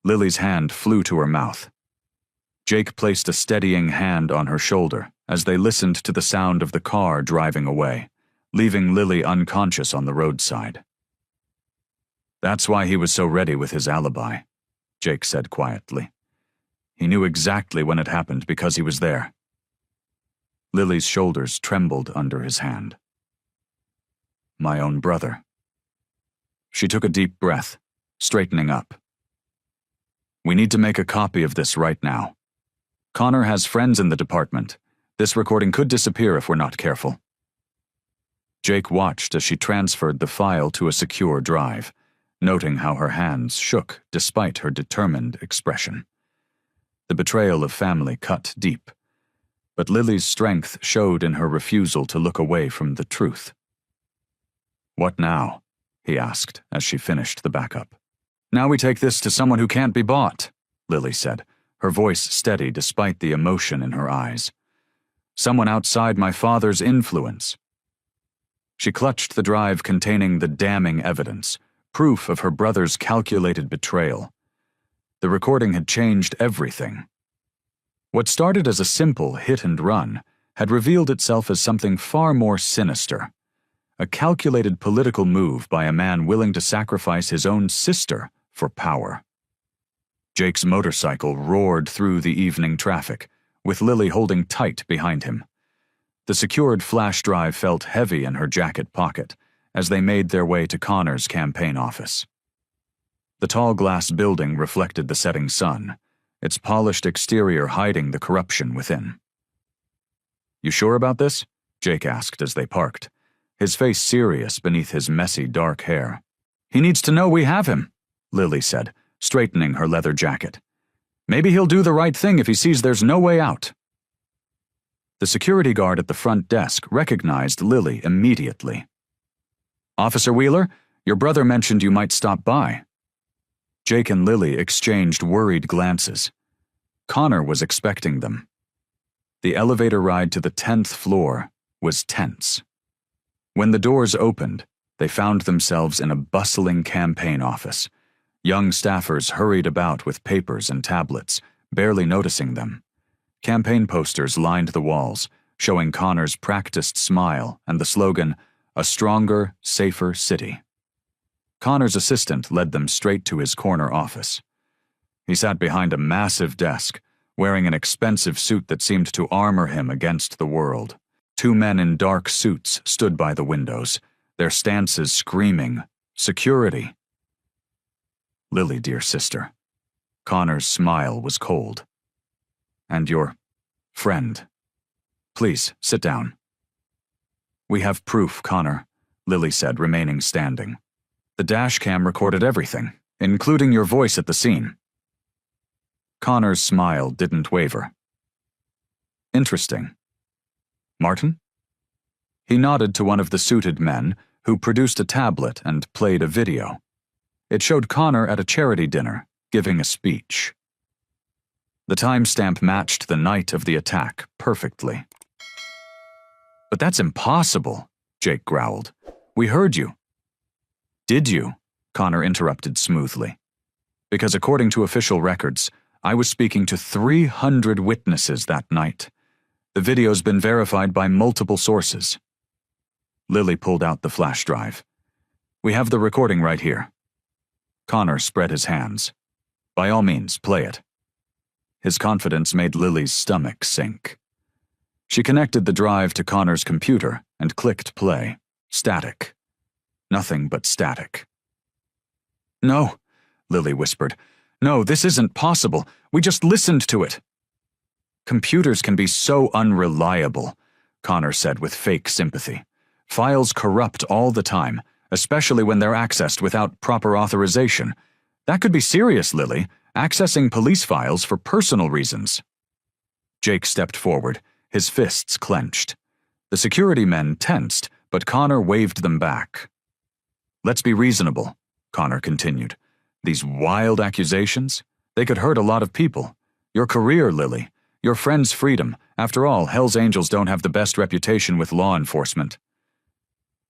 Lily's hand flew to her mouth. Jake placed a steadying hand on her shoulder as they listened to the sound of the car driving away, leaving Lily unconscious on the roadside. That's why he was so ready with his alibi, Jake said quietly. He knew exactly when it happened because he was there. Lily's shoulders trembled under his hand. My own brother. She took a deep breath, straightening up. We need to make a copy of this right now. Connor has friends in the department. This recording could disappear if we're not careful. Jake watched as she transferred the file to a secure drive, noting how her hands shook despite her determined expression. The betrayal of family cut deep, but Lily's strength showed in her refusal to look away from the truth. What now? He asked as she finished the backup. Now we take this to someone who can't be bought, Lily said, her voice steady despite the emotion in her eyes. Someone outside my father's influence. She clutched the drive containing the damning evidence, proof of her brother's calculated betrayal. The recording had changed everything. What started as a simple hit and run had revealed itself as something far more sinister. A calculated political move by a man willing to sacrifice his own sister for power. Jake's motorcycle roared through the evening traffic, with Lily holding tight behind him. The secured flash drive felt heavy in her jacket pocket as they made their way to Connor's campaign office. The tall glass building reflected the setting sun, its polished exterior hiding the corruption within. You sure about this? Jake asked as they parked, his face serious beneath his messy dark hair. He needs to know we have him, Lily said, straightening her leather jacket. Maybe he'll do the right thing if he sees there's no way out. The security guard at the front desk recognized Lily immediately. Officer Wheeler, your brother mentioned you might stop by. Jake and Lily exchanged worried glances. Connor was expecting them. The elevator ride to the 10th floor was tense. When the doors opened, they found themselves in a bustling campaign office. Young staffers hurried about with papers and tablets, barely noticing them. Campaign posters lined the walls, showing Connor's practiced smile and the slogan, "A stronger, safer city." Connor's assistant led them straight to his corner office. He sat behind a massive desk, wearing an expensive suit that seemed to armor him against the world. Two men in dark suits stood by the windows, their stances screaming, "Security!" Lily, dear sister. Connor's smile was cold. And your friend. Please, sit down. We have proof, Connor, Lily said, remaining standing. The dash cam recorded everything, including your voice at the scene. Connor's smile didn't waver. Interesting. Martin? He nodded to one of the suited men, who produced a tablet and played a video. It showed Connor at a charity dinner, giving a speech. The timestamp matched the night of the attack perfectly. But that's impossible, Jake growled. We heard you. Did you? Connor interrupted smoothly. Because according to official records, I was speaking to 300 witnesses that night. The video's been verified by multiple sources. Lily pulled out the flash drive. We have the recording right here. Connor spread his hands. By all means, play it. His confidence made Lily's stomach sink. She connected the drive to Connor's computer and clicked play. Static. Nothing but static. No, Lily whispered. No, this isn't possible. We just listened to it. Computers can be so unreliable, Connor said with fake sympathy. Files corrupt all the time, especially when they're accessed without proper authorization. That could be serious, Lily, accessing police files for personal reasons. Jake stepped forward, his fists clenched. The security men tensed, but Connor waved them back. Let's be reasonable, Connor continued. These wild accusations, they could hurt a lot of people. Your career, Lily, your friend's freedom. After all, Hell's Angels don't have the best reputation with law enforcement.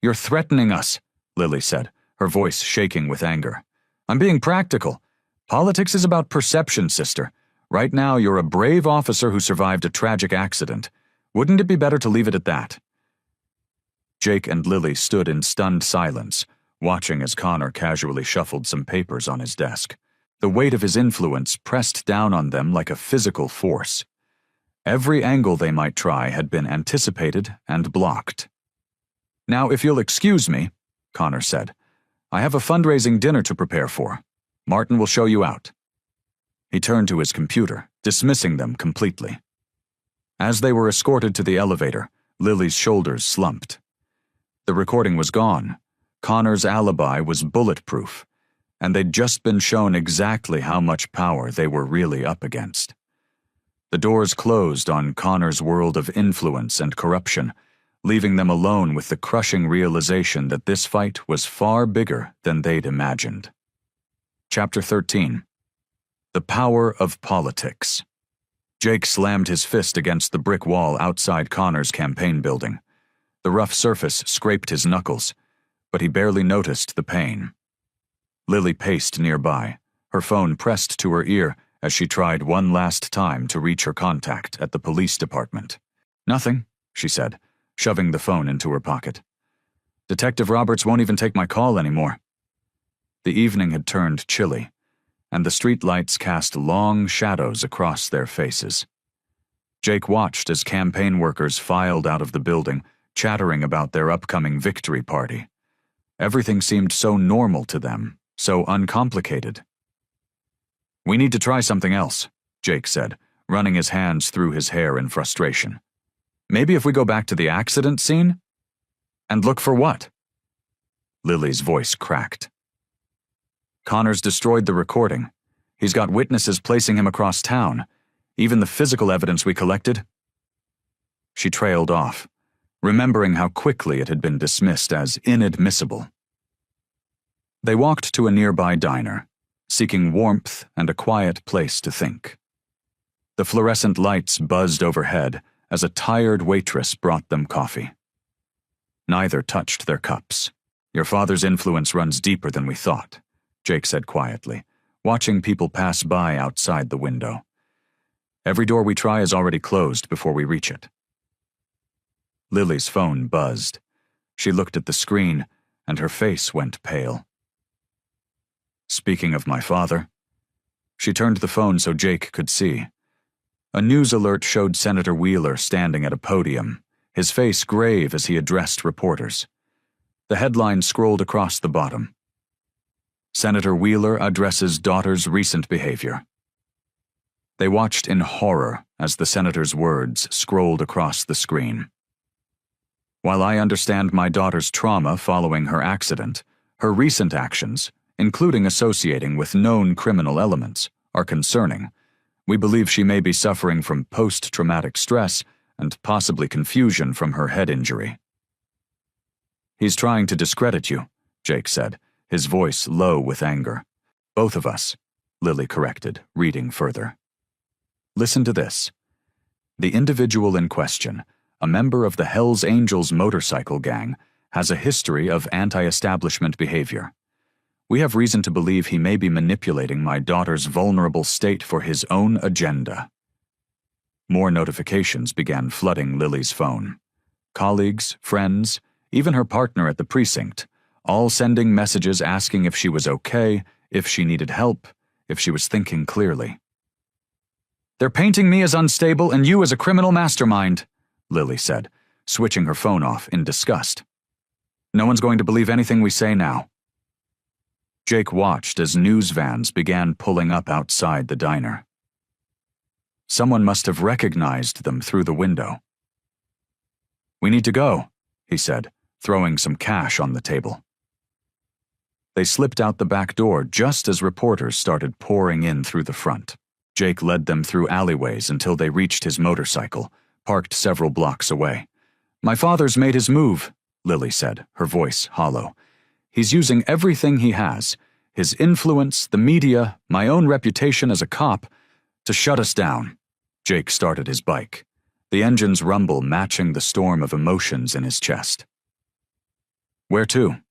You're threatening us, Lily said, her voice shaking with anger. I'm being practical. Politics is about perception, sister. Right now, you're a brave officer who survived a tragic accident. Wouldn't it be better to leave it at that? Jake and Lily stood in stunned silence, watching as Connor casually shuffled some papers on his desk. The weight of his influence pressed down on them like a physical force. Every angle they might try had been anticipated and blocked. "Now, if you'll excuse me," Connor said, "I have a fundraising dinner to prepare for. Martin will show you out." He turned to his computer, dismissing them completely. As they were escorted to the elevator, Lily's shoulders slumped. The recording was gone. Connor's alibi was bulletproof, and they'd just been shown exactly how much power they were really up against. The doors closed on Connor's world of influence and corruption, leaving them alone with the crushing realization that this fight was far bigger than they'd imagined. Chapter 13. The Power of Politics. Jake slammed his fist against the brick wall outside Connor's campaign building. The rough surface scraped his knuckles, but he barely noticed the pain. Lily paced nearby, her phone pressed to her ear as she tried one last time to reach her contact at the police department. "Nothing," she said, shoving the phone into her pocket. "Detective Roberts won't even take my call anymore." The evening had turned chilly, and the street lights cast long shadows across their faces. Jake watched as campaign workers filed out of the building, chattering about their upcoming victory party. Everything seemed so normal to them, so uncomplicated. "We need to try something else," Jake said, running his hands through his hair in frustration. "Maybe if we go back to the accident scene? And look for what?" Lily's voice cracked. "Connor's destroyed the recording. He's got witnesses placing him across town. Even the physical evidence we collected." She trailed off, remembering how quickly it had been dismissed as inadmissible. They walked to a nearby diner, seeking warmth and a quiet place to think. The fluorescent lights buzzed overhead as a tired waitress brought them coffee. Neither touched their cups. "Your father's influence runs deeper than we thought," Jake said quietly, watching people pass by outside the window. "Every door we try is already closed before we reach it." Lily's phone buzzed. She looked at the screen, and her face went pale. "Speaking of my father." She turned the phone so Jake could see. A news alert showed Senator Wheeler standing at a podium, his face grave as he addressed reporters. The headline scrolled across the bottom. "Senator Wheeler addresses daughter's recent behavior." They watched in horror as the senator's words scrolled across the screen. "While I understand my daughter's trauma following her accident, her recent actions, including associating with known criminal elements, are concerning. We believe she may be suffering from post-traumatic stress and possibly confusion from her head injury." "He's trying to discredit you," Jake said, his voice low with anger. "Both of us," Lily corrected, reading further. "Listen to this. The individual in question, a member of the Hells Angels motorcycle gang, has a history of anti-establishment behavior. We have reason to believe he may be manipulating my daughter's vulnerable state for his own agenda." More notifications began flooding Lily's phone. Colleagues, friends, even her partner at the precinct, all sending messages asking if she was okay, if she needed help, if she was thinking clearly. "They're painting me as unstable and you as a criminal mastermind," Lily said, switching her phone off in disgust. "No one's going to believe anything we say now." Jake watched as news vans began pulling up outside the diner. Someone must have recognized them through the window. "We need to go," he said, throwing some cash on the table. They slipped out the back door just as reporters started pouring in through the front. Jake led them through alleyways until they reached his motorcycle, parked several blocks away. "My father's made his move," Lily said, her voice hollow. "He's using everything he has, his influence, the media, my own reputation as a cop, to shut us down." Jake started his bike, the engine's rumble matching the storm of emotions in his chest. "Where to?"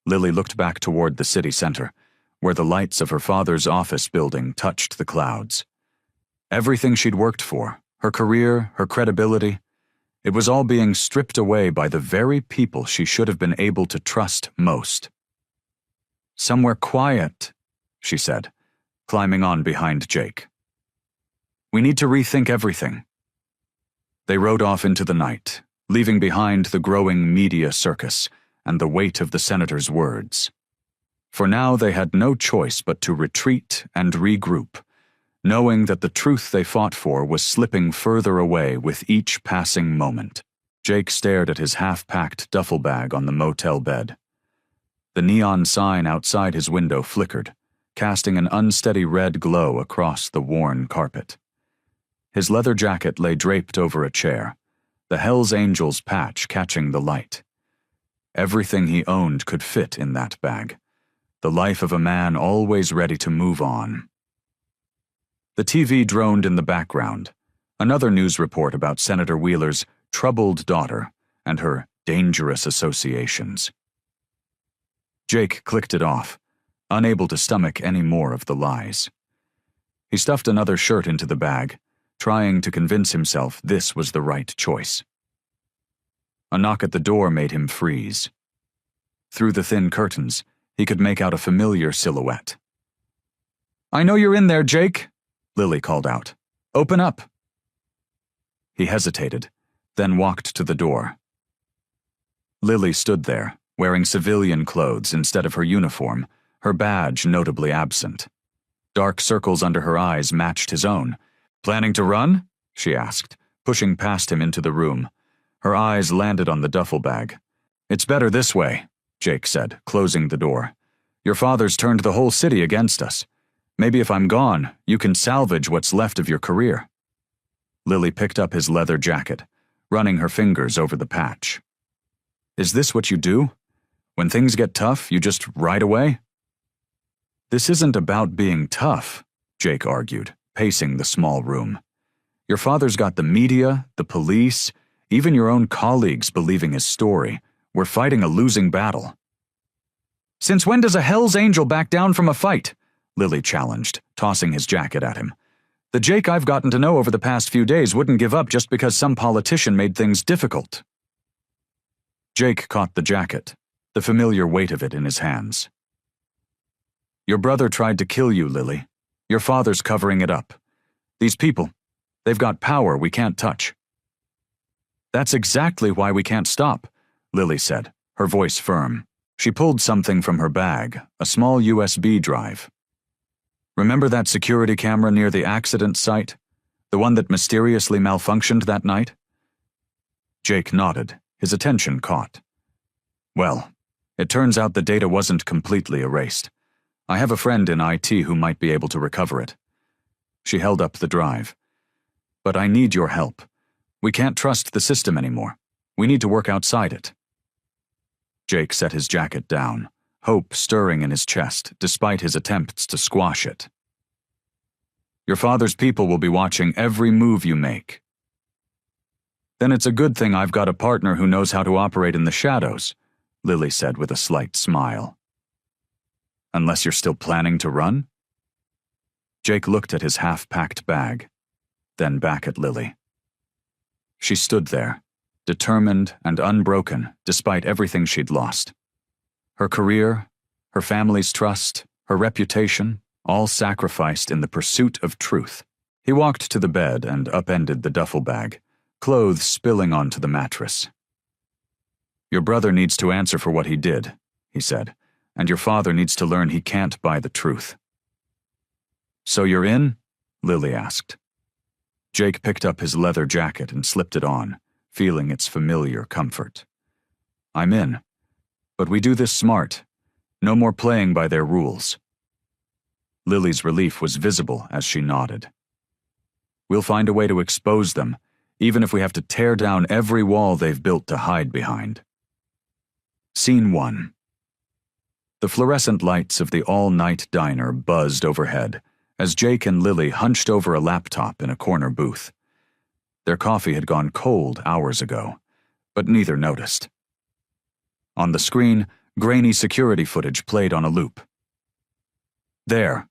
Lily looked back toward the city center, where the lights of her father's office building touched the clouds. Everything she'd worked for, her career, her credibility, it was all being stripped away by the very people she should have been able to trust most. "Somewhere quiet," she said, climbing on behind Jake. We need to rethink everything. They rode off into the night, leaving behind the growing media circus and the weight of the senator's words. For now they had no choice but to retreat and regroup, knowing that the truth they fought for was slipping further away with each passing moment. Jake stared at his half-packed duffel bag on the motel bed. The neon sign outside his window flickered, casting an unsteady red glow across the worn carpet. His leather jacket lay draped over a chair, the Hells Angels patch catching the light. Everything he owned could fit in that bag, the life of a man always ready to move on. The TV droned in the background, another news report about Senator Wheeler's troubled daughter and her dangerous associations. Jake clicked it off, unable to stomach any more of the lies. He stuffed another shirt into the bag, trying to convince himself this was the right choice. A knock at the door made him freeze. Through the thin curtains, he could make out a familiar silhouette. "I know you're in there, Jake," Lily called out. "Open up." He hesitated, then walked to the door. Lily stood there, wearing civilian clothes instead of her uniform, her badge notably absent. Dark circles under her eyes matched his own. "Planning to run?" she asked, pushing past him into the room. Her eyes landed on the duffel bag. "It's better this way," Jake said, closing the door. "Your father's turned the whole city against us. Maybe if I'm gone, you can salvage what's left of your career." Lily picked up his leather jacket, running her fingers over the patch. "Is this what you do? When things get tough, you just ride away?" "This isn't about being tough," Jake argued, pacing the small room. "Your father's got the media, the police, even your own colleagues believing his story. We're fighting a losing battle." "Since when does a Hell's Angel back down from a fight?" Lily challenged, tossing his jacket at him. "The Jake I've gotten to know over the past few days wouldn't give up just because some politician made things difficult." Jake caught the jacket, the familiar weight of it in his hands. "Your brother tried to kill you, Lily. Your father's covering it up. These people, they've got power we can't touch." "That's exactly why we can't stop," Lily said, her voice firm. She pulled something from her bag, a small USB drive. "Remember that security camera near the accident site? The one that mysteriously malfunctioned that night?" Jake nodded, his attention caught. "Well, it turns out the data wasn't completely erased. I have a friend in IT who might be able to recover it." She held up the drive. "But I need your help. We can't trust the system anymore. We need to work outside it." Jake set his jacket down, hope stirring in his chest despite his attempts to squash it. "Your father's people will be watching every move you make." "Then it's a good thing I've got a partner who knows how to operate in the shadows," Lily said with a slight smile. "Unless you're still planning to run?" Jake looked at his half-packed bag, then back at Lily. She stood there, determined and unbroken despite everything she'd lost. Her career, her family's trust, her reputation, all sacrificed in the pursuit of truth. He walked to the bed and upended the duffel bag, clothes spilling onto the mattress. "Your brother needs to answer for what he did," he said, "and your father needs to learn he can't buy the truth." "So you're in?" Lily asked. Jake picked up his leather jacket and slipped it on, feeling its familiar comfort. "I'm in. But we do this smart. No more playing by their rules." Lily's relief was visible as she nodded. "We'll find a way to expose them, even if we have to tear down every wall they've built to hide behind." Scene 1. The fluorescent lights of the all-night diner buzzed overhead as Jake and Lily hunched over a laptop in a corner booth. Their coffee had gone cold hours ago, but neither noticed. On the screen, grainy security footage played on a loop. "There,"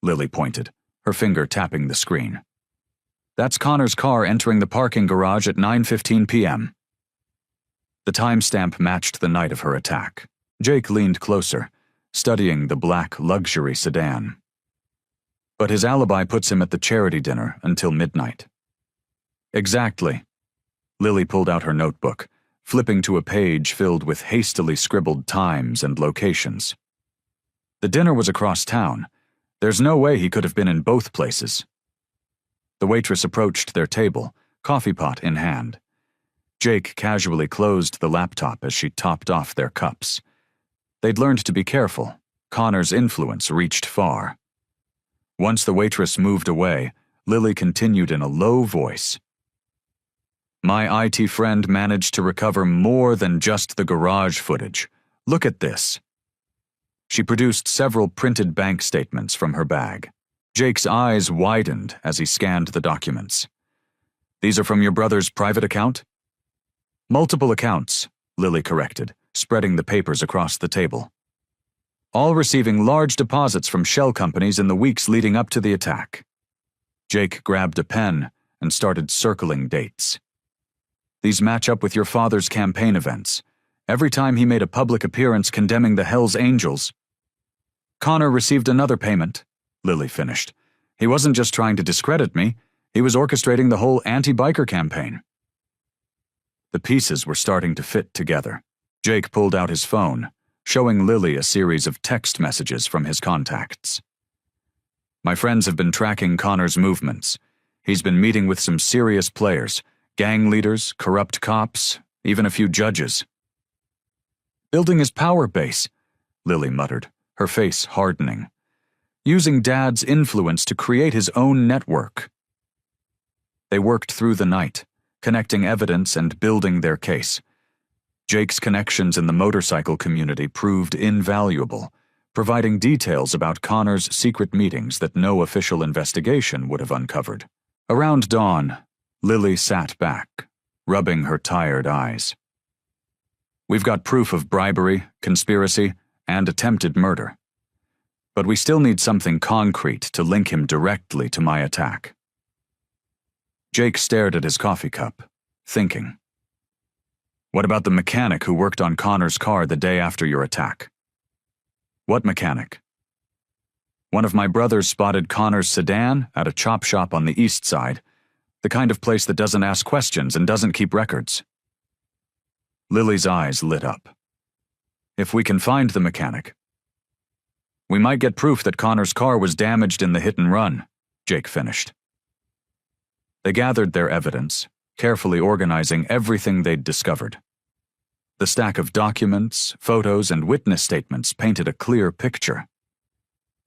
Lily pointed, her finger tapping the screen. "That's Connor's car entering the parking garage at 9:15 p.m. The timestamp matched the night of her attack. Jake leaned closer, studying the black luxury sedan. But his alibi puts him at the charity dinner until midnight. Exactly. Lily pulled out her notebook, flipping to a page filled with hastily scribbled times and locations. The dinner was across town. There's no way he could have been in both places. The waitress approached their table, coffee pot in hand. Jake casually closed the laptop as she topped off their cups. They'd learned to be careful. Connor's influence reached far. Once the waitress moved away, Lily continued in a low voice. My IT friend managed to recover more than just the garage footage. Look at this. She produced several printed bank statements from her bag. Jake's eyes widened as he scanned the documents. These are from your brother's private account? Multiple accounts, Lily corrected, spreading the papers across the table. All receiving large deposits from shell companies in the weeks leading up to the attack. Jake grabbed a pen and started circling dates. These match up with your father's campaign events. Every time he made a public appearance condemning the Hells Angels. Connor received another payment, Lily finished. He wasn't just trying to discredit me, he was orchestrating the whole anti-biker campaign. The pieces were starting to fit together. Jake pulled out his phone, showing Lily a series of text messages from his contacts. My friends have been tracking Connor's movements. He's been meeting with some serious players, gang leaders, corrupt cops, even a few judges. Building his power base, Lily muttered, her face hardening. Using Dad's influence to create his own network. They worked through the night, connecting evidence and building their case. Jake's connections in the motorcycle community proved invaluable, providing details about Connor's secret meetings that no official investigation would have uncovered. Around dawn, Lily sat back, rubbing her tired eyes. We've got proof of bribery, conspiracy, and attempted murder. But we still need something concrete to link him directly to my attack. Jake stared at his coffee cup, thinking. What about the mechanic who worked on Connor's car the day after your attack? What mechanic? One of my brothers spotted Connor's sedan at a chop shop on the east side, the kind of place that doesn't ask questions and doesn't keep records. Lily's eyes lit up. If we can find the mechanic, we might get proof that Connor's car was damaged in the hit and run, Jake finished. They gathered their evidence, carefully organizing everything they'd discovered. The stack of documents, photos, and witness statements painted a clear picture.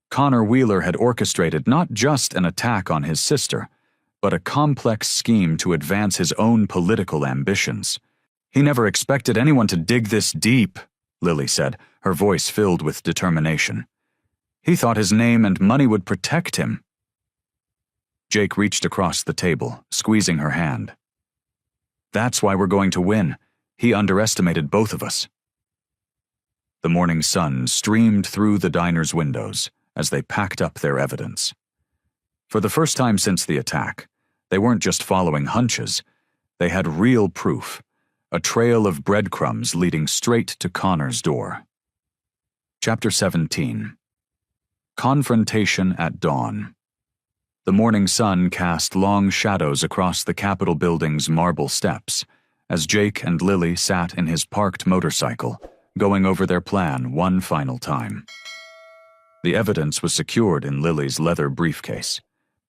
Connor Wheeler had orchestrated not just an attack on his sister, but a complex scheme to advance his own political ambitions. He never expected anyone to dig this deep, Lily said, her voice filled with determination. He thought his name and money would protect him. Jake reached across the table, squeezing her hand. That's why we're going to win. He underestimated both of us. The morning sun streamed through the diner's windows as they packed up their evidence. For the first time since the attack, they weren't just following hunches. They had real proof, a trail of breadcrumbs leading straight to Connor's door. Chapter 17. Confrontation at Dawn. The morning sun cast long shadows across the Capitol building's marble steps as Jake and Lily sat in his parked motorcycle, going over their plan one final time. The evidence was secured in Lily's leather briefcase.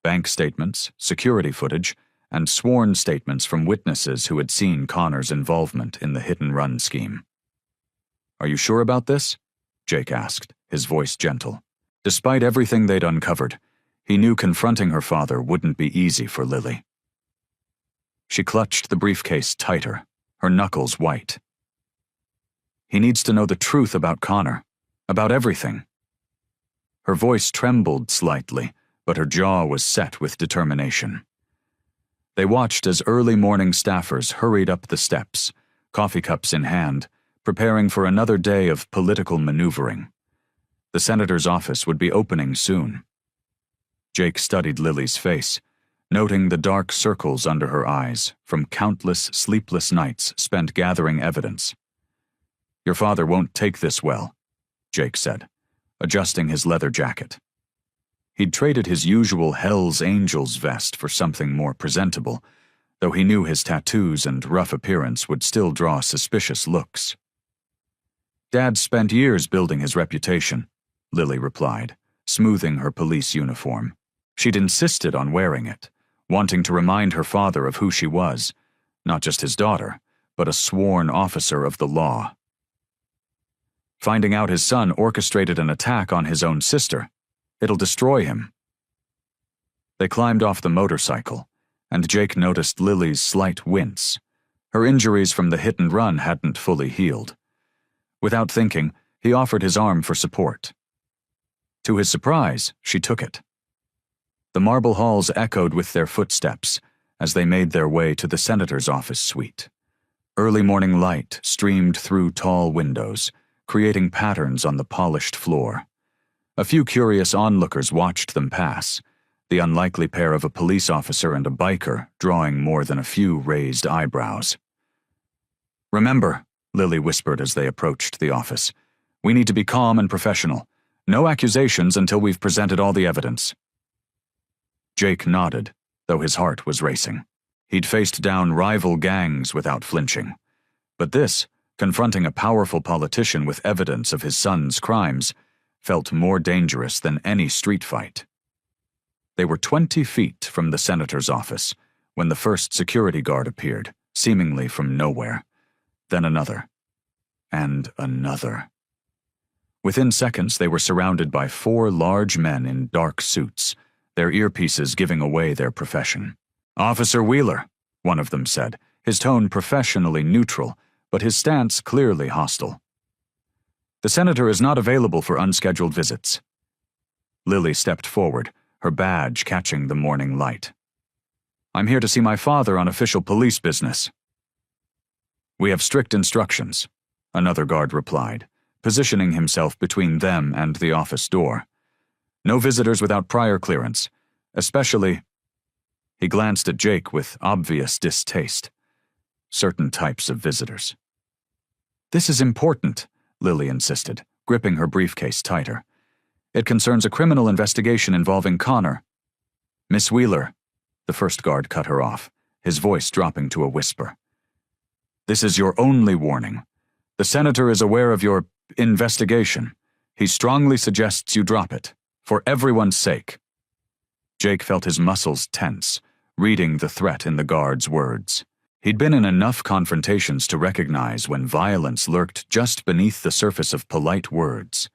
Bank statements, security footage, and sworn statements from witnesses who had seen Connor's involvement in the hit-and-run scheme. Are you sure about this? Jake asked, his voice gentle. Despite everything they'd uncovered, he knew confronting her father wouldn't be easy for Lily. She clutched the briefcase tighter, her knuckles white. He needs to know the truth about Connor, about everything. Her voice trembled slightly, but her jaw was set with determination. They watched as early morning staffers hurried up the steps, coffee cups in hand, preparing for another day of political maneuvering. The senator's office would be opening soon. Jake studied Lily's face, noting the dark circles under her eyes from countless sleepless nights spent gathering evidence. Your father won't take this well, Jake said, adjusting his leather jacket. He'd traded his usual Hell's Angels vest for something more presentable, though he knew his tattoos and rough appearance would still draw suspicious looks. "Dad spent years building his reputation," Lily replied, smoothing her police uniform. She'd insisted on wearing it, wanting to remind her father of who she was, not just his daughter, but a sworn officer of the law. Finding out his son orchestrated an attack on his own sister, it'll destroy him. They climbed off the motorcycle, and Jake noticed Lily's slight wince. Her injuries from the hit and run hadn't fully healed. Without thinking, he offered his arm for support. To his surprise, she took it. The marble halls echoed with their footsteps as they made their way to the senator's office suite. Early morning light streamed through tall windows, creating patterns on the polished floor. A few curious onlookers watched them pass, the unlikely pair of a police officer and a biker drawing more than a few raised eyebrows. "Remember," Lily whispered as they approached the office, "we need to be calm and professional. No accusations until we've presented all the evidence." Jake nodded, though his heart was racing. He'd faced down rival gangs without flinching. But this, confronting a powerful politician with evidence of his son's crimes, felt more dangerous than any street fight. They were 20 feet from the senator's office when the first security guard appeared, seemingly from nowhere. Then another. And another. Within seconds, they were surrounded by 4 large men in dark suits, their earpieces giving away their profession. "Officer Wheeler," one of them said, his tone professionally neutral, but his stance clearly hostile. "The senator is not available for unscheduled visits." Lily stepped forward, her badge catching the morning light. "I'm here to see my father on official police business." "We have strict instructions," another guard replied, positioning himself between them and the office door. "No visitors without prior clearance, especially—" He glanced at Jake with obvious distaste. "Certain types of visitors." "This is important," Lily insisted, gripping her briefcase tighter. "It concerns a criminal investigation involving Connor." "Miss Wheeler," the first guard cut her off, his voice dropping to a whisper. "This is your only warning. The senator is aware of your investigation. He strongly suggests you drop it, for everyone's sake." Jake felt his muscles tense, reading the threat in the guard's words. He'd been in enough confrontations to recognize when violence lurked just beneath the surface of polite words.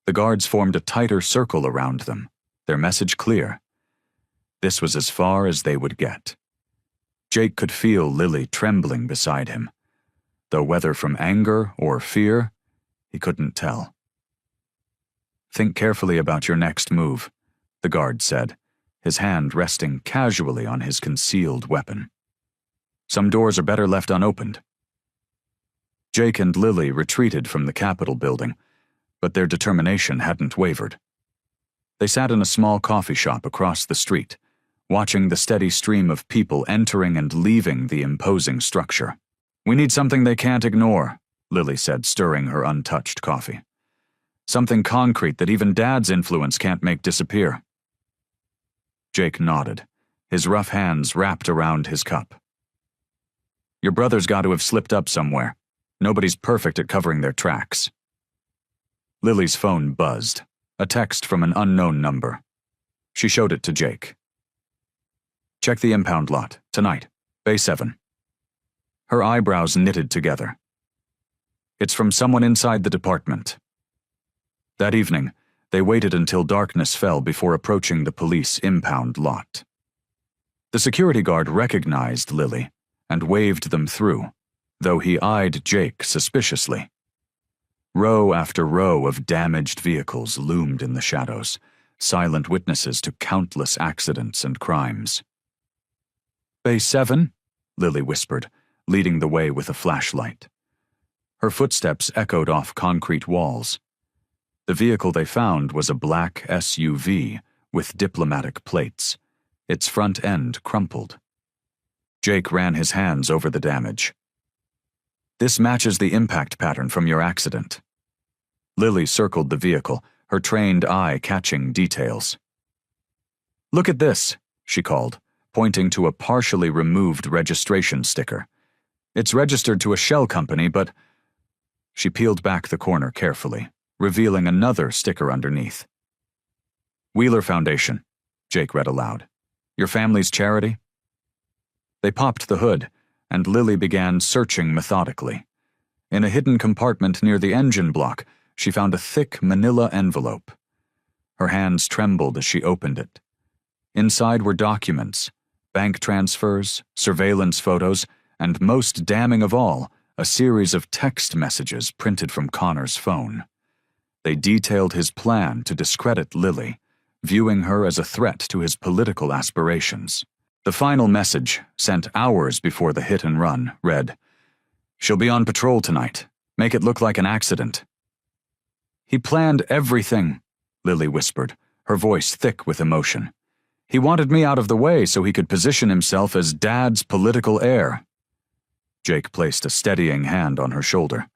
The guards formed a tighter circle around them, their message clear. This was as far as they would get. Jake could feel Lily trembling beside him, though whether from anger or fear, he couldn't tell. "Think carefully about your next move," the guard said, his hand resting casually on his concealed weapon. "Some doors are better left unopened." Jake and Lily retreated from the Capitol building, but their determination hadn't wavered. They sat in a small coffee shop across the street, watching the steady stream of people entering and leaving the imposing structure. "We need something they can't ignore," Lily said, stirring her untouched coffee. "Something concrete that even Dad's influence can't make disappear." Jake nodded, his rough hands wrapped around his cup. "Your brother's got to have slipped up somewhere. Nobody's perfect at covering their tracks." Lily's phone buzzed, a text from an unknown number. She showed it to Jake. "Check the impound lot, tonight, Bay 7. Her eyebrows knitted together. "It's from someone inside the department." That evening, they waited until darkness fell before approaching the police impound lot. The security guard recognized Lily and waved them through, though he eyed Jake suspiciously. Row after row of damaged vehicles loomed in the shadows, silent witnesses to countless accidents and crimes. "Bay 7?" Lily whispered, leading the way with a flashlight. Her footsteps echoed off concrete walls. The vehicle they found was a black SUV with diplomatic plates, its front end crumpled. Jake ran his hands over the damage. "This matches the impact pattern from your accident." Lily circled the vehicle, her trained eye catching details. "Look at this," she called, pointing to a partially removed registration sticker. "It's registered to a shell company, but—" She peeled back the corner carefully, revealing another sticker underneath. "Wheeler Foundation," Jake read aloud. "Your family's charity?" They popped the hood, and Lily began searching methodically. In a hidden compartment near the engine block, she found a thick manila envelope. Her hands trembled as she opened it. Inside were documents, bank transfers, surveillance photos, and most damning of all, a series of text messages printed from Connor's phone. They detailed his plan to discredit Lily, viewing her as a threat to his political aspirations. The final message, sent hours before the hit and run, read, "She'll be on patrol tonight. Make it look like an accident." "He planned everything," Lily whispered, her voice thick with emotion. "He wanted me out of the way so he could position himself as Dad's political heir." Jake placed a steadying hand on her shoulder.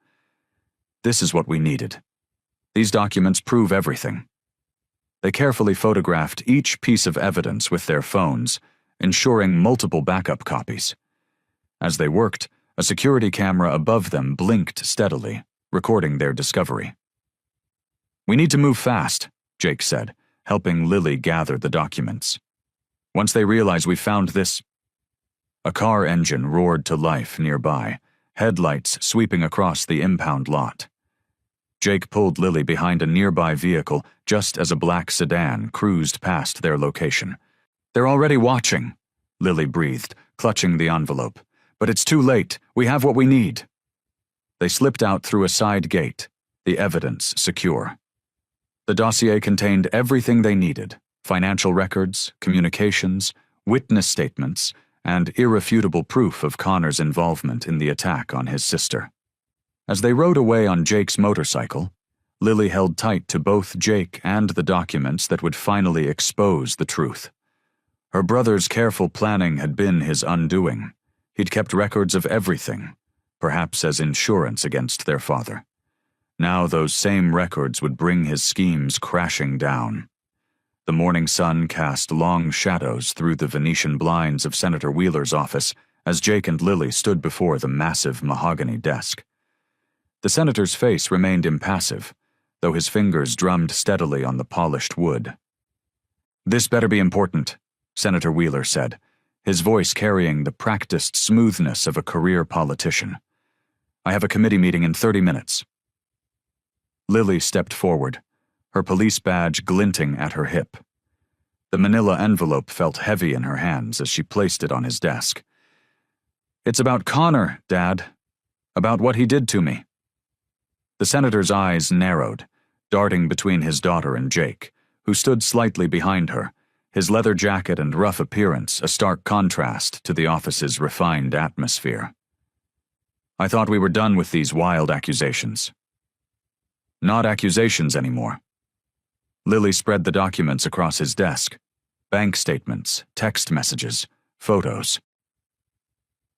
"This is what we needed. These documents prove everything." They carefully photographed each piece of evidence with their phones, ensuring multiple backup copies. As they worked, a security camera above them blinked steadily, recording their discovery. "We need to move fast," Jake said, helping Lily gather the documents. "Once they realize we found this—" A car engine roared to life nearby, headlights sweeping across the impound lot. Jake pulled Lily behind a nearby vehicle just as a black sedan cruised past their location. "They're already watching," Lily breathed, clutching the envelope. "But it's too late. We have what we need." They slipped out through a side gate, the evidence secure. The dossier contained everything they needed: financial records, communications, witness statements, and irrefutable proof of Connor's involvement in the attack on his sister. As they rode away on Jake's motorcycle, Lily held tight to both Jake and the documents that would finally expose the truth. Her brother's careful planning had been his undoing. He'd kept records of everything, perhaps as insurance against their father. Now those same records would bring his schemes crashing down. The morning sun cast long shadows through the Venetian blinds of Senator Wheeler's office as Jake and Lily stood before the massive mahogany desk. The senator's face remained impassive, though his fingers drummed steadily on the polished wood. "This better be important," Senator Wheeler said, his voice carrying the practiced smoothness of a career politician. "I have a committee meeting in 30 minutes. Lily stepped forward, her police badge glinting at her hip. The manila envelope felt heavy in her hands as she placed it on his desk. "It's about Connor, Dad. About what he did to me." The senator's eyes narrowed, darting between his daughter and Jake, who stood slightly behind her, his leather jacket and rough appearance a stark contrast to the office's refined atmosphere. "I thought we were done with these wild accusations." "Not accusations anymore." Lily spread the documents across his desk. Bank statements, text messages, photos.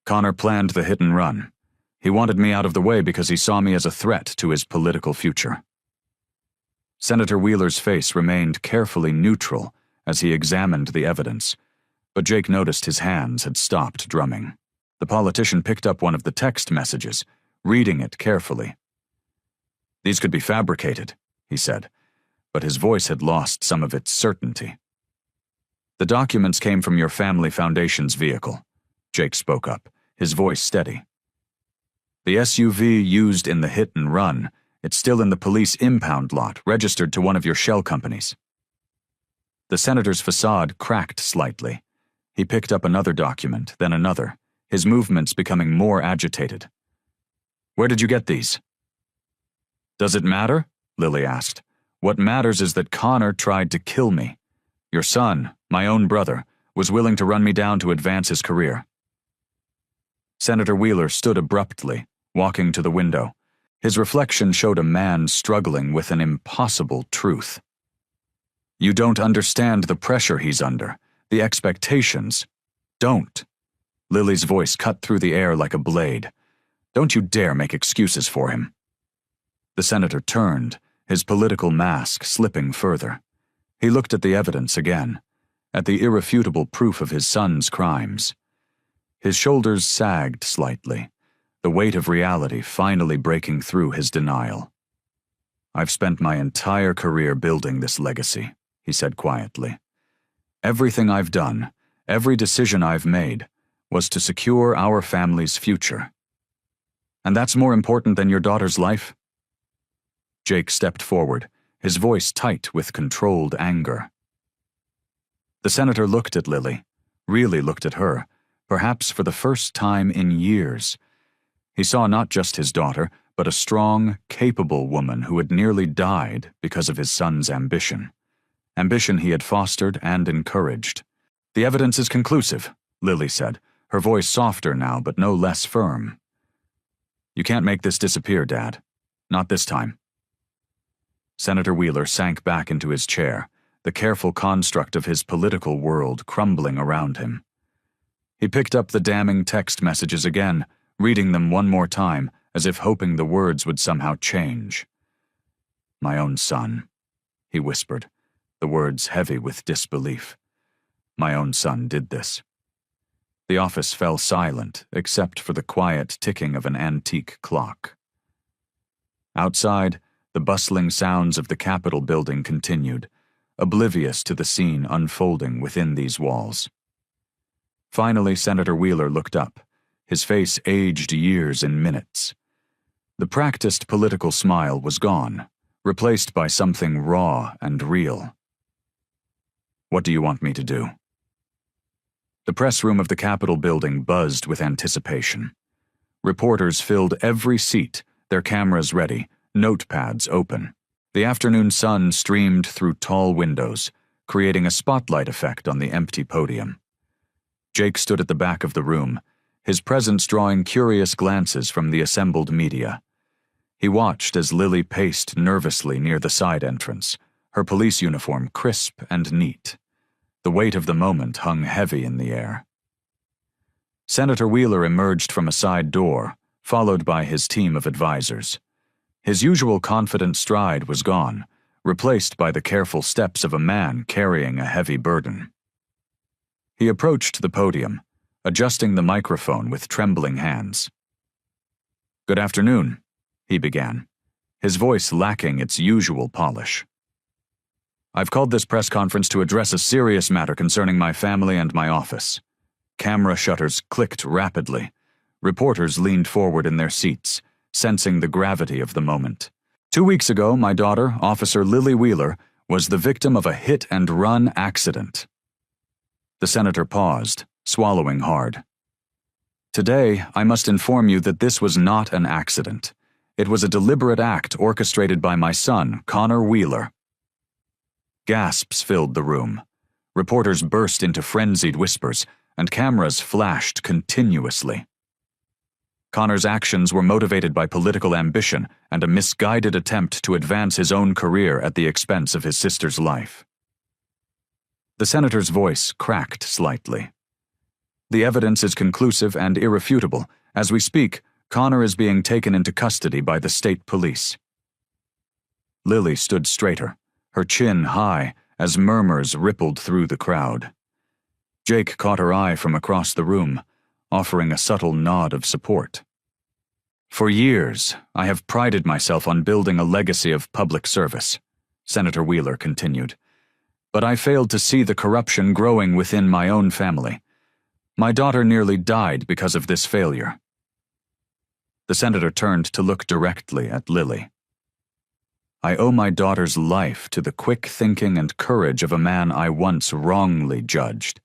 "Connor planned the hit and run. He wanted me out of the way because he saw me as a threat to his political future." Senator Wheeler's face remained carefully neutral as he examined the evidence, but Jake noticed his hands had stopped drumming. The politician picked up one of the text messages, reading it carefully. "These could be fabricated," he said, but his voice had lost some of its certainty. "The documents came from your family foundation's vehicle," Jake spoke up, his voice steady. "The SUV used in the hit and run, it's still in the police impound lot, registered to one of your shell companies." The senator's facade cracked slightly. He picked up another document, then another, his movements becoming more agitated. "Where did you get these?" "Does it matter?" Lily asked. "What matters is that Connor tried to kill me. Your son, my own brother, was willing to run me down to advance his career." Senator Wheeler stood abruptly, walking to the window. His reflection showed a man struggling with an impossible truth. "You don't understand the pressure he's under, the expectations. Don't." Lily's voice cut through the air like a blade. "Don't you dare make excuses for him." The senator turned, his political mask slipping further. He looked at the evidence again, at the irrefutable proof of his son's crimes. His shoulders sagged slightly, the weight of reality finally breaking through his denial. "I've spent my entire career building this legacy," he said quietly. "Everything I've done, every decision I've made, was to secure our family's future. And that's more important than your daughter's life?" Jake stepped forward, his voice tight with controlled anger. The senator looked at Lily, really looked at her, perhaps for the first time in years. He saw not just his daughter, but a strong, capable woman who had nearly died because of his son's ambition. Ambition he had fostered and encouraged. "The evidence is conclusive," Lily said, her voice softer now but no less firm. "You can't make this disappear, Dad. Not this time." Senator Wheeler sank back into his chair, the careful construct of his political world crumbling around him. He picked up the damning text messages again, reading them one more time, as if hoping the words would somehow change. "My own son," he whispered, the words heavy with disbelief. "My own son did this." The office fell silent, except for the quiet ticking of an antique clock. Outside, the bustling sounds of the Capitol building continued, oblivious to the scene unfolding within these walls. Finally, Senator Wheeler looked up, his face aged years in minutes. The practiced political smile was gone, replaced by something raw and real. "What do you want me to do?" The press room of the Capitol building buzzed with anticipation. Reporters filled every seat, their cameras ready, notepads open. The afternoon sun streamed through tall windows, creating a spotlight effect on the empty podium. Jake stood at the back of the room, his presence drawing curious glances from the assembled media. He watched as Lily paced nervously near the side entrance, her police uniform crisp and neat. The weight of the moment hung heavy in the air. Senator Wheeler emerged from a side door, followed by his team of advisors. His usual confident stride was gone, replaced by the careful steps of a man carrying a heavy burden. He approached the podium, adjusting the microphone with trembling hands. "Good afternoon," he began, his voice lacking its usual polish. "I've called this press conference to address a serious matter concerning my family and my office." Camera shutters clicked rapidly. Reporters leaned forward in their seats, sensing the gravity of the moment. 2 weeks ago, my daughter, Officer Lily Wheeler, was the victim of a hit-and-run accident. The senator paused, swallowing hard. "Today, I must inform you that this was not an accident. It was a deliberate act orchestrated by my son, Connor Wheeler." Gasps filled the room. Reporters burst into frenzied whispers, and cameras flashed continuously. Connor's actions were motivated by political ambition and a misguided attempt to advance his own career at the expense of his sister's life. The senator's voice cracked slightly. "The evidence is conclusive and irrefutable. As we speak, Connor is being taken into custody by the state police." Lily stood straighter, her chin high, as murmurs rippled through the crowd. Jake caught her eye from across the room, offering a subtle nod of support. "For years, I have prided myself on building a legacy of public service," Senator Wheeler continued. "But I failed to see the corruption growing within my own family. My daughter nearly died because of this failure." The senator turned to look directly at Lily. "I owe my daughter's life to the quick thinking and courage of a man I once wrongly judged."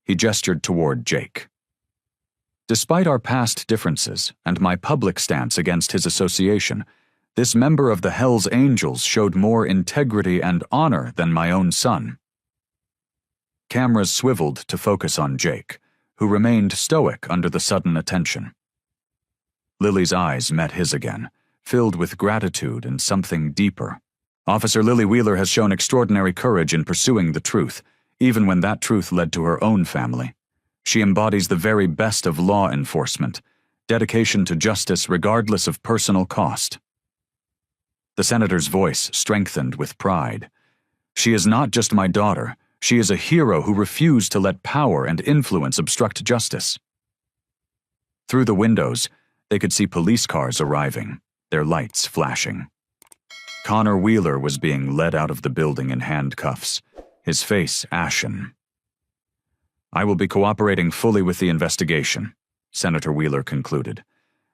He gestured toward Jake. "Despite our past differences and my public stance against his association, this member of the Hell's Angels showed more integrity and honor than my own son." Cameras swiveled to focus on Jake, who remained stoic under the sudden attention. Lily's eyes met his again, filled with gratitude and something deeper. "Officer Lily Wheeler has shown extraordinary courage in pursuing the truth, even when that truth led to her own family. She embodies the very best of law enforcement, dedication to justice regardless of personal cost." The senator's voice strengthened with pride. "She is not just my daughter. She is a hero who refused to let power and influence obstruct justice." Through the windows, they could see police cars arriving, their lights flashing. Connor Wheeler was being led out of the building in handcuffs, his face ashen. "I will be cooperating fully with the investigation," Senator Wheeler concluded,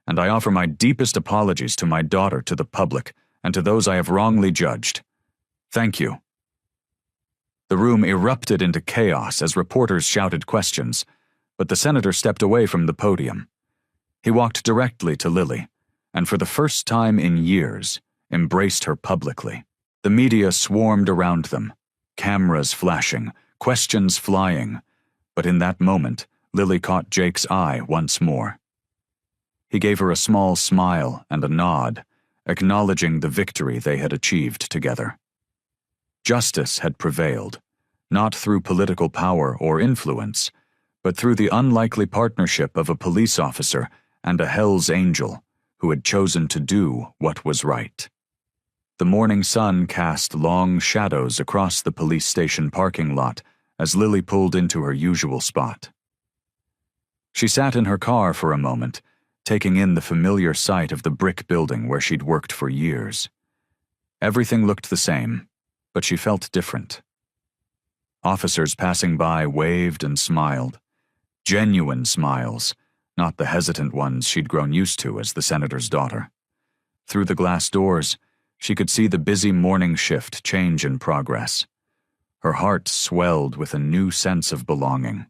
"and I offer my deepest apologies to my daughter, to the public, and to those I have wrongly judged. Thank you." The room erupted into chaos as reporters shouted questions, but the senator stepped away from the podium. He walked directly to Lily, and for the first time in years, embraced her publicly. The media swarmed around them, cameras flashing, questions flying, but in that moment, Lily caught Jake's eye once more. He gave her a small smile and a nod, acknowledging the victory they had achieved together. Justice had prevailed, not through political power or influence, but through the unlikely partnership of a police officer and a Hell's Angel who had chosen to do what was right. The morning sun cast long shadows across the police station parking lot as Lily pulled into her usual spot. She sat in her car for a moment, taking in the familiar sight of the brick building where she'd worked for years. Everything looked the same, but she felt different. Officers passing by waved and smiled. Genuine smiles, not the hesitant ones she'd grown used to as the senator's daughter. Through the glass doors, she could see the busy morning shift change in progress. Her heart swelled with a new sense of belonging.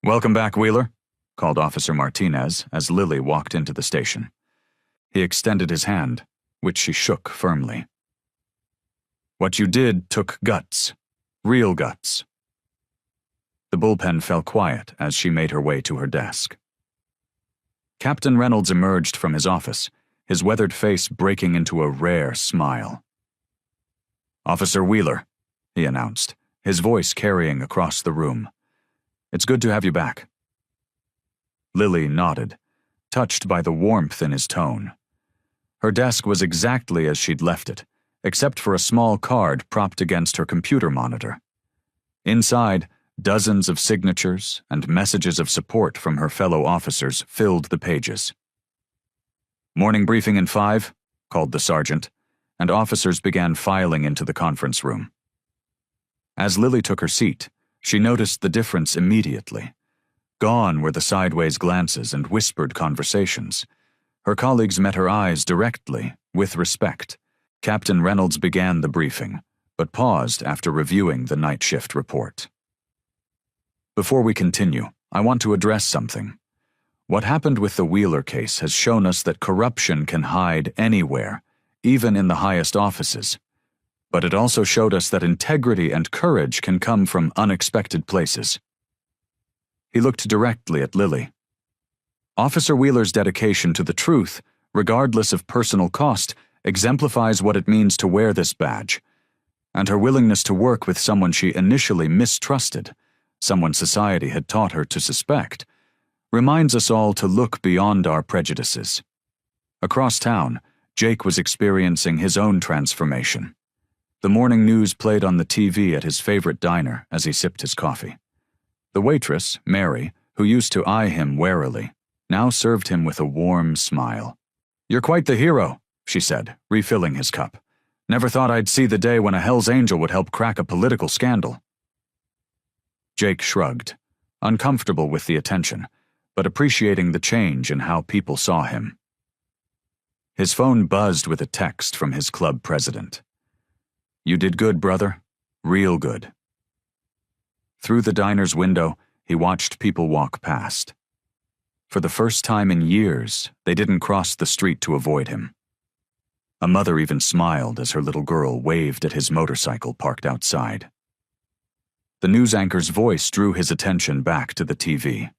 "Welcome back, Wheeler," called Officer Martinez as Lily walked into the station. He extended his hand, which she shook firmly. "What you did took guts. Real guts." The bullpen fell quiet as she made her way to her desk. Captain Reynolds emerged from his office, his weathered face breaking into a rare smile. "Officer Wheeler," he announced, his voice carrying across the room. "It's good to have you back." Lily nodded, touched by the warmth in his tone. Her desk was exactly as she'd left it, except for a small card propped against her computer monitor. Inside, dozens of signatures and messages of support from her fellow officers filled the pages. "Morning briefing in 5, called the sergeant, and officers began filing into the conference room. As Lily took her seat, she noticed the difference immediately. Gone were the sideways glances and whispered conversations. Her colleagues met her eyes directly, with respect. Captain Reynolds began the briefing, but paused after reviewing the night shift report. "Before we continue, I want to address something. What happened with the Wheeler case has shown us that corruption can hide anywhere, even in the highest offices. But it also showed us that integrity and courage can come from unexpected places." He looked directly at Lily. "Officer Wheeler's dedication to the truth, regardless of personal cost, exemplifies what it means to wear this badge. And her willingness to work with someone she initially mistrusted, someone society had taught her to suspect, reminds us all to look beyond our prejudices." Across town, Jake was experiencing his own transformation. The morning news played on the TV at his favorite diner as he sipped his coffee. The waitress, Mary, who used to eye him warily, now served him with a warm smile. "You're quite the hero," she said, refilling his cup. "Never thought I'd see the day when a Hell's Angel would help crack a political scandal." Jake shrugged, uncomfortable with the attention, but appreciating the change in how people saw him. His phone buzzed with a text from his club president. "You did good, brother. Real good." Through the diner's window, he watched people walk past. For the first time in years, they didn't cross the street to avoid him. A mother even smiled as her little girl waved at his motorcycle parked outside. The news anchor's voice drew his attention back to the TV.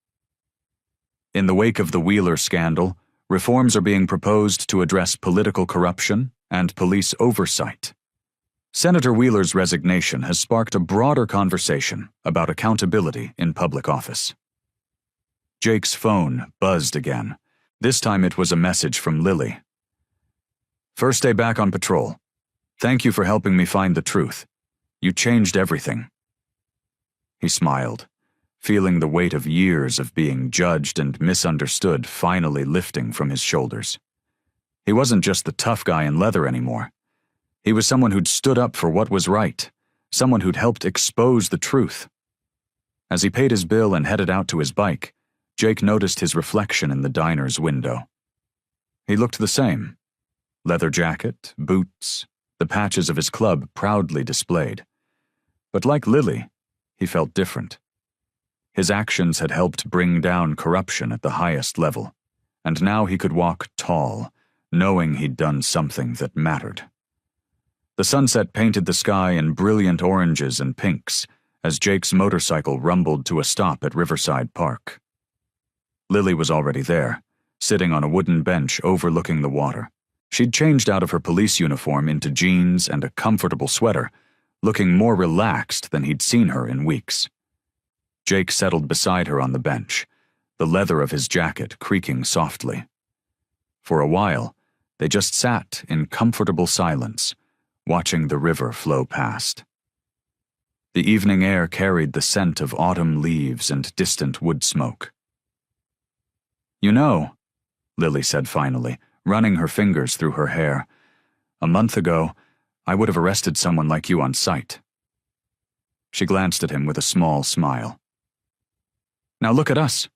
"In the wake of the Wheeler scandal, reforms are being proposed to address political corruption and police oversight. Senator Wheeler's resignation has sparked a broader conversation about accountability in public office." Jake's phone buzzed again. This time it was a message from Lily. First day back on patrol. Thank you for helping me find the truth. You changed everything." He smiled, feeling the weight of years of being judged and misunderstood finally lifting from his shoulders. He wasn't just the tough guy in leather anymore. He was someone who'd stood up for what was right, someone who'd helped expose the truth. As he paid his bill and headed out to his bike, Jake noticed his reflection in the diner's window. He looked the same. Leather jacket, boots, the patches of his club proudly displayed. But like Lily, he felt different. His actions had helped bring down corruption at the highest level, and now he could walk tall, knowing he'd done something that mattered. The sunset painted the sky in brilliant oranges and pinks as Jake's motorcycle rumbled to a stop at Riverside Park. Lily was already there, sitting on a wooden bench overlooking the water. She'd changed out of her police uniform into jeans and a comfortable sweater, looking more relaxed than he'd seen her in weeks. Jake settled beside her on the bench, the leather of his jacket creaking softly. For a while, they just sat in comfortable silence, watching the river flow past. The evening air carried the scent of autumn leaves and distant wood smoke. "You know," Lily said finally, running her fingers through her hair, "a month ago, I would have arrested someone like you on sight." She glanced at him with a small smile. "Now look at us."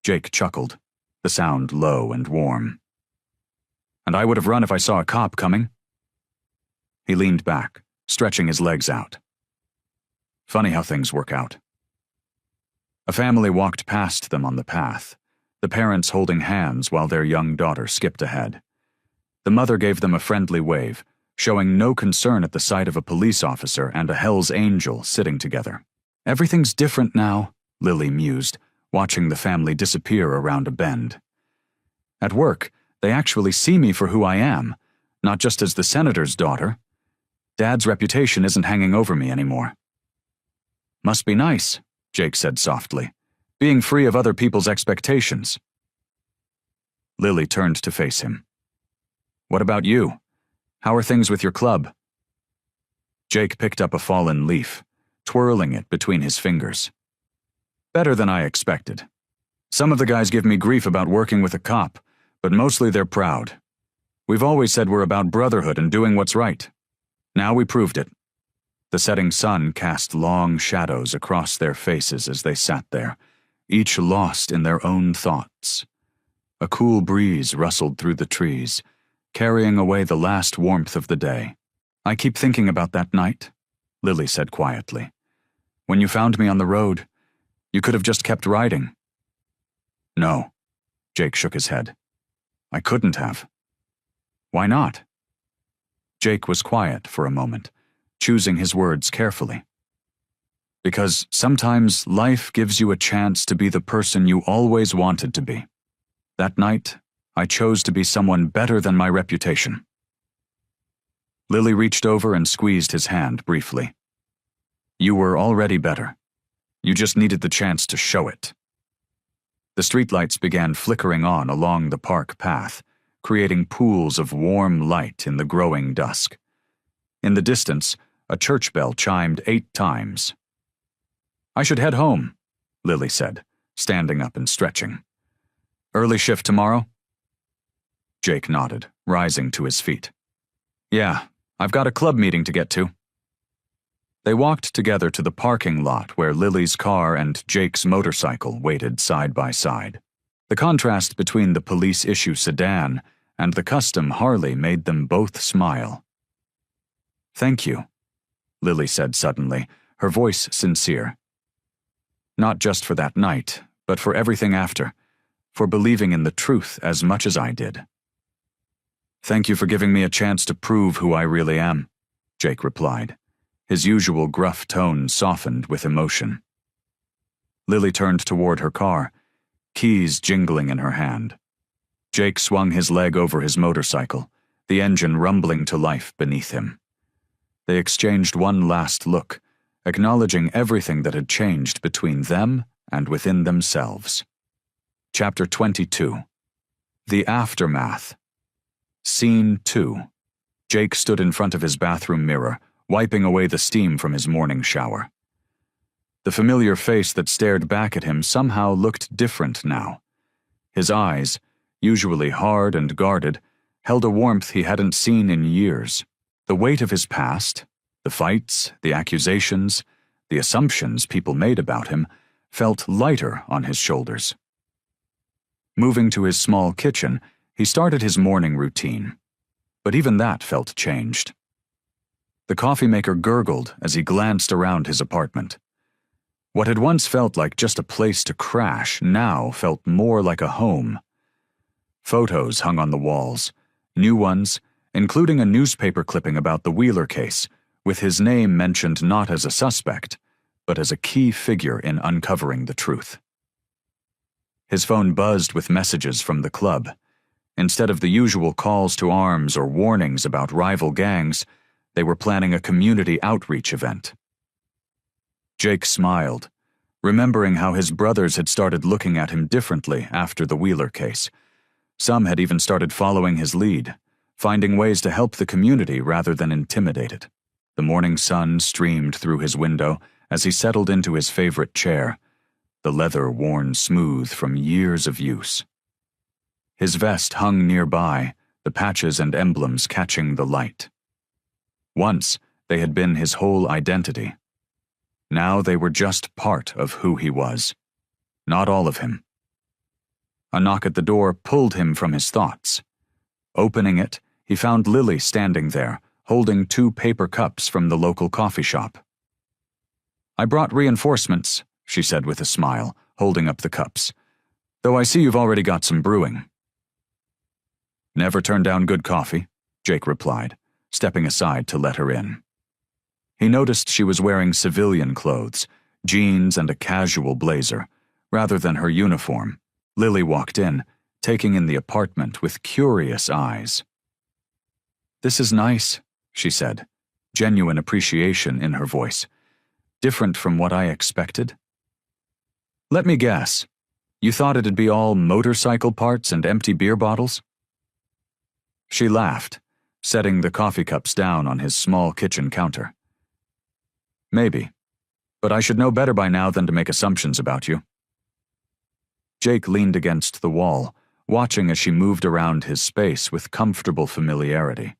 Jake chuckled, the sound low and warm. "And I would have run if I saw a cop coming." He leaned back, stretching his legs out. Funny how things work out. A family walked past them on the path, the parents holding hands while their young daughter skipped ahead. The mother gave them a friendly wave, showing no concern at the sight of a police officer and a Hell's Angel sitting together. "Everything's different now," Lily mused, watching the family disappear around a bend. "At work, they actually see me for who I am, not just as the senator's daughter. Dad's reputation isn't hanging over me anymore." "Must be nice," Jake said softly, "being free of other people's expectations." Lily turned to face him. "What about you? How are things with your club?" Jake picked up a fallen leaf, twirling it between his fingers. "Better than I expected. Some of the guys give me grief about working with a cop, but mostly they're proud. We've always said we're about brotherhood and doing what's right. Now we proved it." The setting sun cast long shadows across their faces as they sat there, each lost in their own thoughts. A cool breeze rustled through the trees, carrying away the last warmth of the day. "I keep thinking about that night," Lily said quietly. "When you found me on the road, you could have just kept riding." "No," Jake shook his head. "I couldn't have." "Why not?" Jake was quiet for a moment, choosing his words carefully. "Because sometimes life gives you a chance to be the person you always wanted to be. That night, I chose to be someone better than my reputation." Lily reached over and squeezed his hand briefly. "You were already better. You just needed the chance to show it." The streetlights began flickering on along the park path, creating pools of warm light in the growing dusk. In the distance, a church bell chimed 8 times. "I should head home," Lily said, standing up and stretching. "Early shift tomorrow?" Jake nodded, rising to his feet. "Yeah, I've got a club meeting to get to." They walked together to the parking lot where Lily's car and Jake's motorcycle waited side by side. The contrast between the police-issue sedan and the custom Harley made them both smile. "Thank you," Lily said suddenly, her voice sincere. "Not just for that night, but for everything after, for believing in the truth as much as I did." "Thank you for giving me a chance to prove who I really am," Jake replied, his usual gruff tone softened with emotion. Lily turned toward her car, keys jingling in her hand. Jake swung his leg over his motorcycle, the engine rumbling to life beneath him. They exchanged one last look, acknowledging everything that had changed between them and within themselves. Chapter 22. The Aftermath. Scene 2. Jake stood in front of his bathroom mirror, wiping away the steam from his morning shower. The familiar face that stared back at him somehow looked different now. His eyes, usually hard and guarded, held a warmth he hadn't seen in years. The weight of his past, the fights, the accusations, the assumptions people made about him, felt lighter on his shoulders. Moving to his small kitchen, he started his morning routine. But even that felt changed. The coffee maker gurgled as he glanced around his apartment. What had once felt like just a place to crash now felt more like a home. Photos hung on the walls, new ones, including a newspaper clipping about the Wheeler case, with his name mentioned not as a suspect, but as a key figure in uncovering the truth. His phone buzzed with messages from the club. Instead of the usual calls to arms or warnings about rival gangs, they were planning a community outreach event. Jake smiled, remembering how his brothers had started looking at him differently after the Wheeler case. Some had even started following his lead, finding ways to help the community rather than intimidate it. The morning sun streamed through his window as he settled into his favorite chair, the leather worn smooth from years of use. His vest hung nearby, the patches and emblems catching the light. Once, they had been his whole identity. Now they were just part of who he was, not all of him. A knock at the door pulled him from his thoughts. Opening it, he found Lily standing there, holding 2 paper cups from the local coffee shop. "I brought reinforcements," she said with a smile, holding up the cups. "Though I see you've already got some brewing." "Never turn down good coffee," Jake replied, stepping aside to let her in. He noticed she was wearing civilian clothes, jeans and a casual blazer, rather than her uniform. Lily walked in, taking in the apartment with curious eyes. "This is nice," she said, genuine appreciation in her voice. "Different from what I expected." "Let me guess. You thought it'd be all motorcycle parts and empty beer bottles?" She laughed, setting the coffee cups down on his small kitchen counter. "Maybe, but I should know better by now than to make assumptions about you." Jake leaned against the wall, watching as she moved around his space with comfortable familiarity.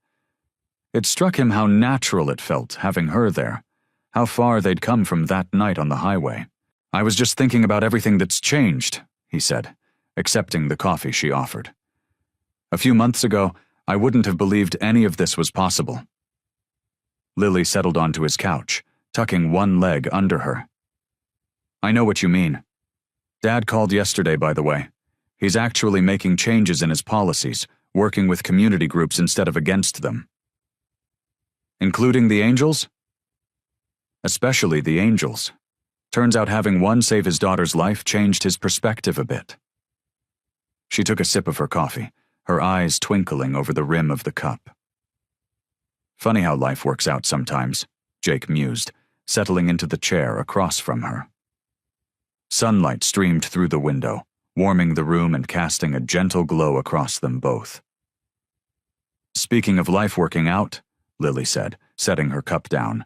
It struck him how natural it felt having her there, how far they'd come from that night on the highway. "I was just thinking about everything that's changed," he said, accepting the coffee she offered. "A few months ago, I wouldn't have believed any of this was possible." Lily settled onto his couch, tucking one leg under her. "I know what you mean. Dad called yesterday, by the way. He's actually making changes in his policies, working with community groups instead of against them." "Including the Angels?" "Especially the Angels. Turns out having one save his daughter's life changed his perspective a bit." She took a sip of her coffee, her eyes twinkling over the rim of the cup. "Funny how life works out sometimes," Jake mused, settling into the chair across from her. Sunlight streamed through the window, warming the room and casting a gentle glow across them both. "Speaking of life working out," Lily said, setting her cup down,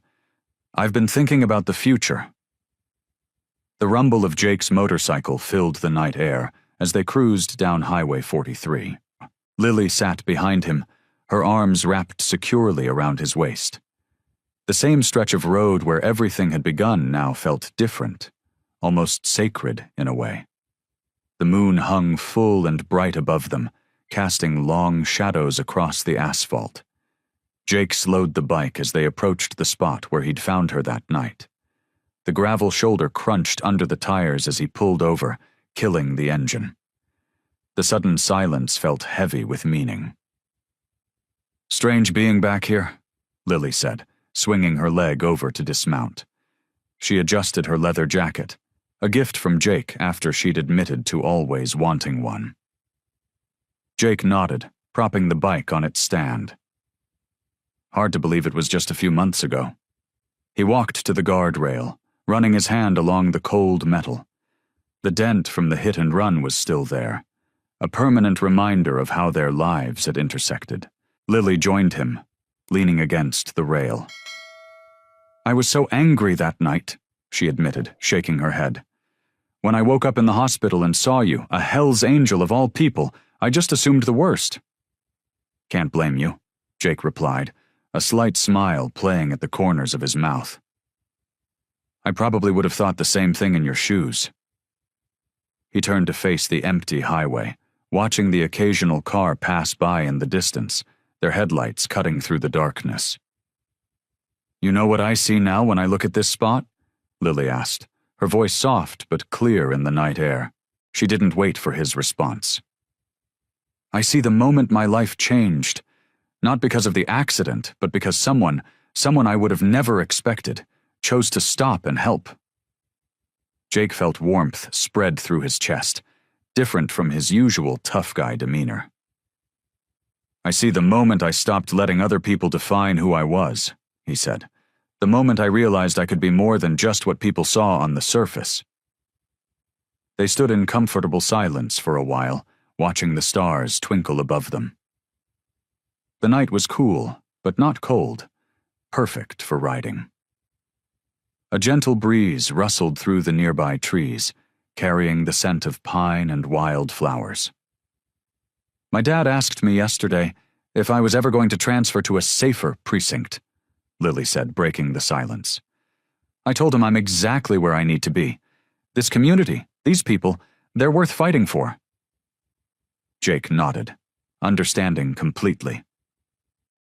"I've been thinking about the future." The rumble of Jake's motorcycle filled the night air as they cruised down Highway 43. Lily sat behind him, her arms wrapped securely around his waist. The same stretch of road where everything had begun now felt different, almost sacred in a way. The moon hung full and bright above them, casting long shadows across the asphalt. Jake slowed the bike as they approached the spot where he'd found her that night. The gravel shoulder crunched under the tires as he pulled over, killing the engine. The sudden silence felt heavy with meaning. "Strange being back here," Lily said, swinging her leg over to dismount. She adjusted her leather jacket, a gift from Jake after she'd admitted to always wanting one. Jake nodded, propping the bike on its stand. Hard to believe it was just a few months ago. He walked to the guardrail, running his hand along the cold metal. The dent from the hit and run was still there, a permanent reminder of how their lives had intersected. Lily joined him, leaning against the rail. "I was so angry that night," she admitted, shaking her head. "When I woke up in the hospital and saw you, a Hell's Angel of all people, I just assumed the worst." "Can't blame you," Jake replied, a slight smile playing at the corners of his mouth. "I probably would have thought the same thing in your shoes." He turned to face the empty highway, watching the occasional car pass by in the distance, their headlights cutting through the darkness. "You know what I see now when I look at this spot?" Lily asked, her voice soft but clear in the night air. She didn't wait for his response. "I see the moment my life changed, not because of the accident, but because someone I would have never expected, chose to stop and help." Jake felt warmth spread through his chest, different from his usual tough guy demeanor. "I see the moment I stopped letting other people define who I was," he said. "The moment I realized I could be more than just what people saw on the surface." They stood in comfortable silence for a while, watching the stars twinkle above them. The night was cool, but not cold, perfect for riding. A gentle breeze rustled through the nearby trees, carrying the scent of pine and wild flowers. "My dad asked me yesterday if I was ever going to transfer to a safer precinct," Lily said, breaking the silence. "I told him I'm exactly where I need to be. This community, these people, they're worth fighting for." Jake nodded, understanding completely.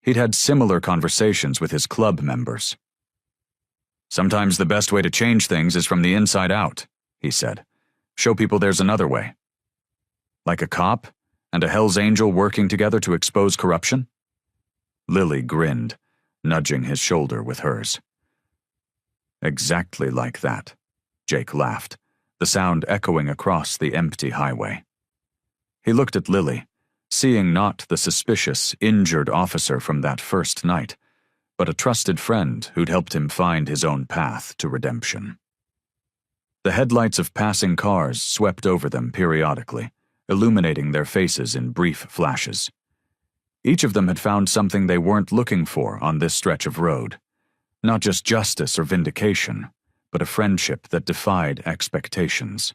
He'd had similar conversations with his club members. "Sometimes the best way to change things is from the inside out," he said. "Show people there's another way." "Like a cop and a Hell's Angel working together to expose corruption?" Lily grinned, nudging his shoulder with hers. "Exactly like that," Jake laughed, the sound echoing across the empty highway. He looked at Lily, seeing not the suspicious, injured officer from that first night, but a trusted friend who'd helped him find his own path to redemption. The headlights of passing cars swept over them periodically, illuminating their faces in brief flashes. Each of them had found something they weren't looking for on this stretch of road. Not just justice or vindication, but a friendship that defied expectations.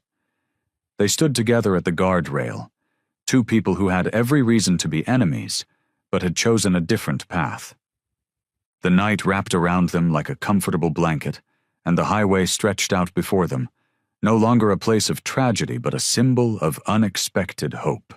They stood together at the guardrail, two people who had every reason to be enemies, but had chosen a different path. The night wrapped around them like a comfortable blanket, and the highway stretched out before them, no longer a place of tragedy but a symbol of unexpected hope.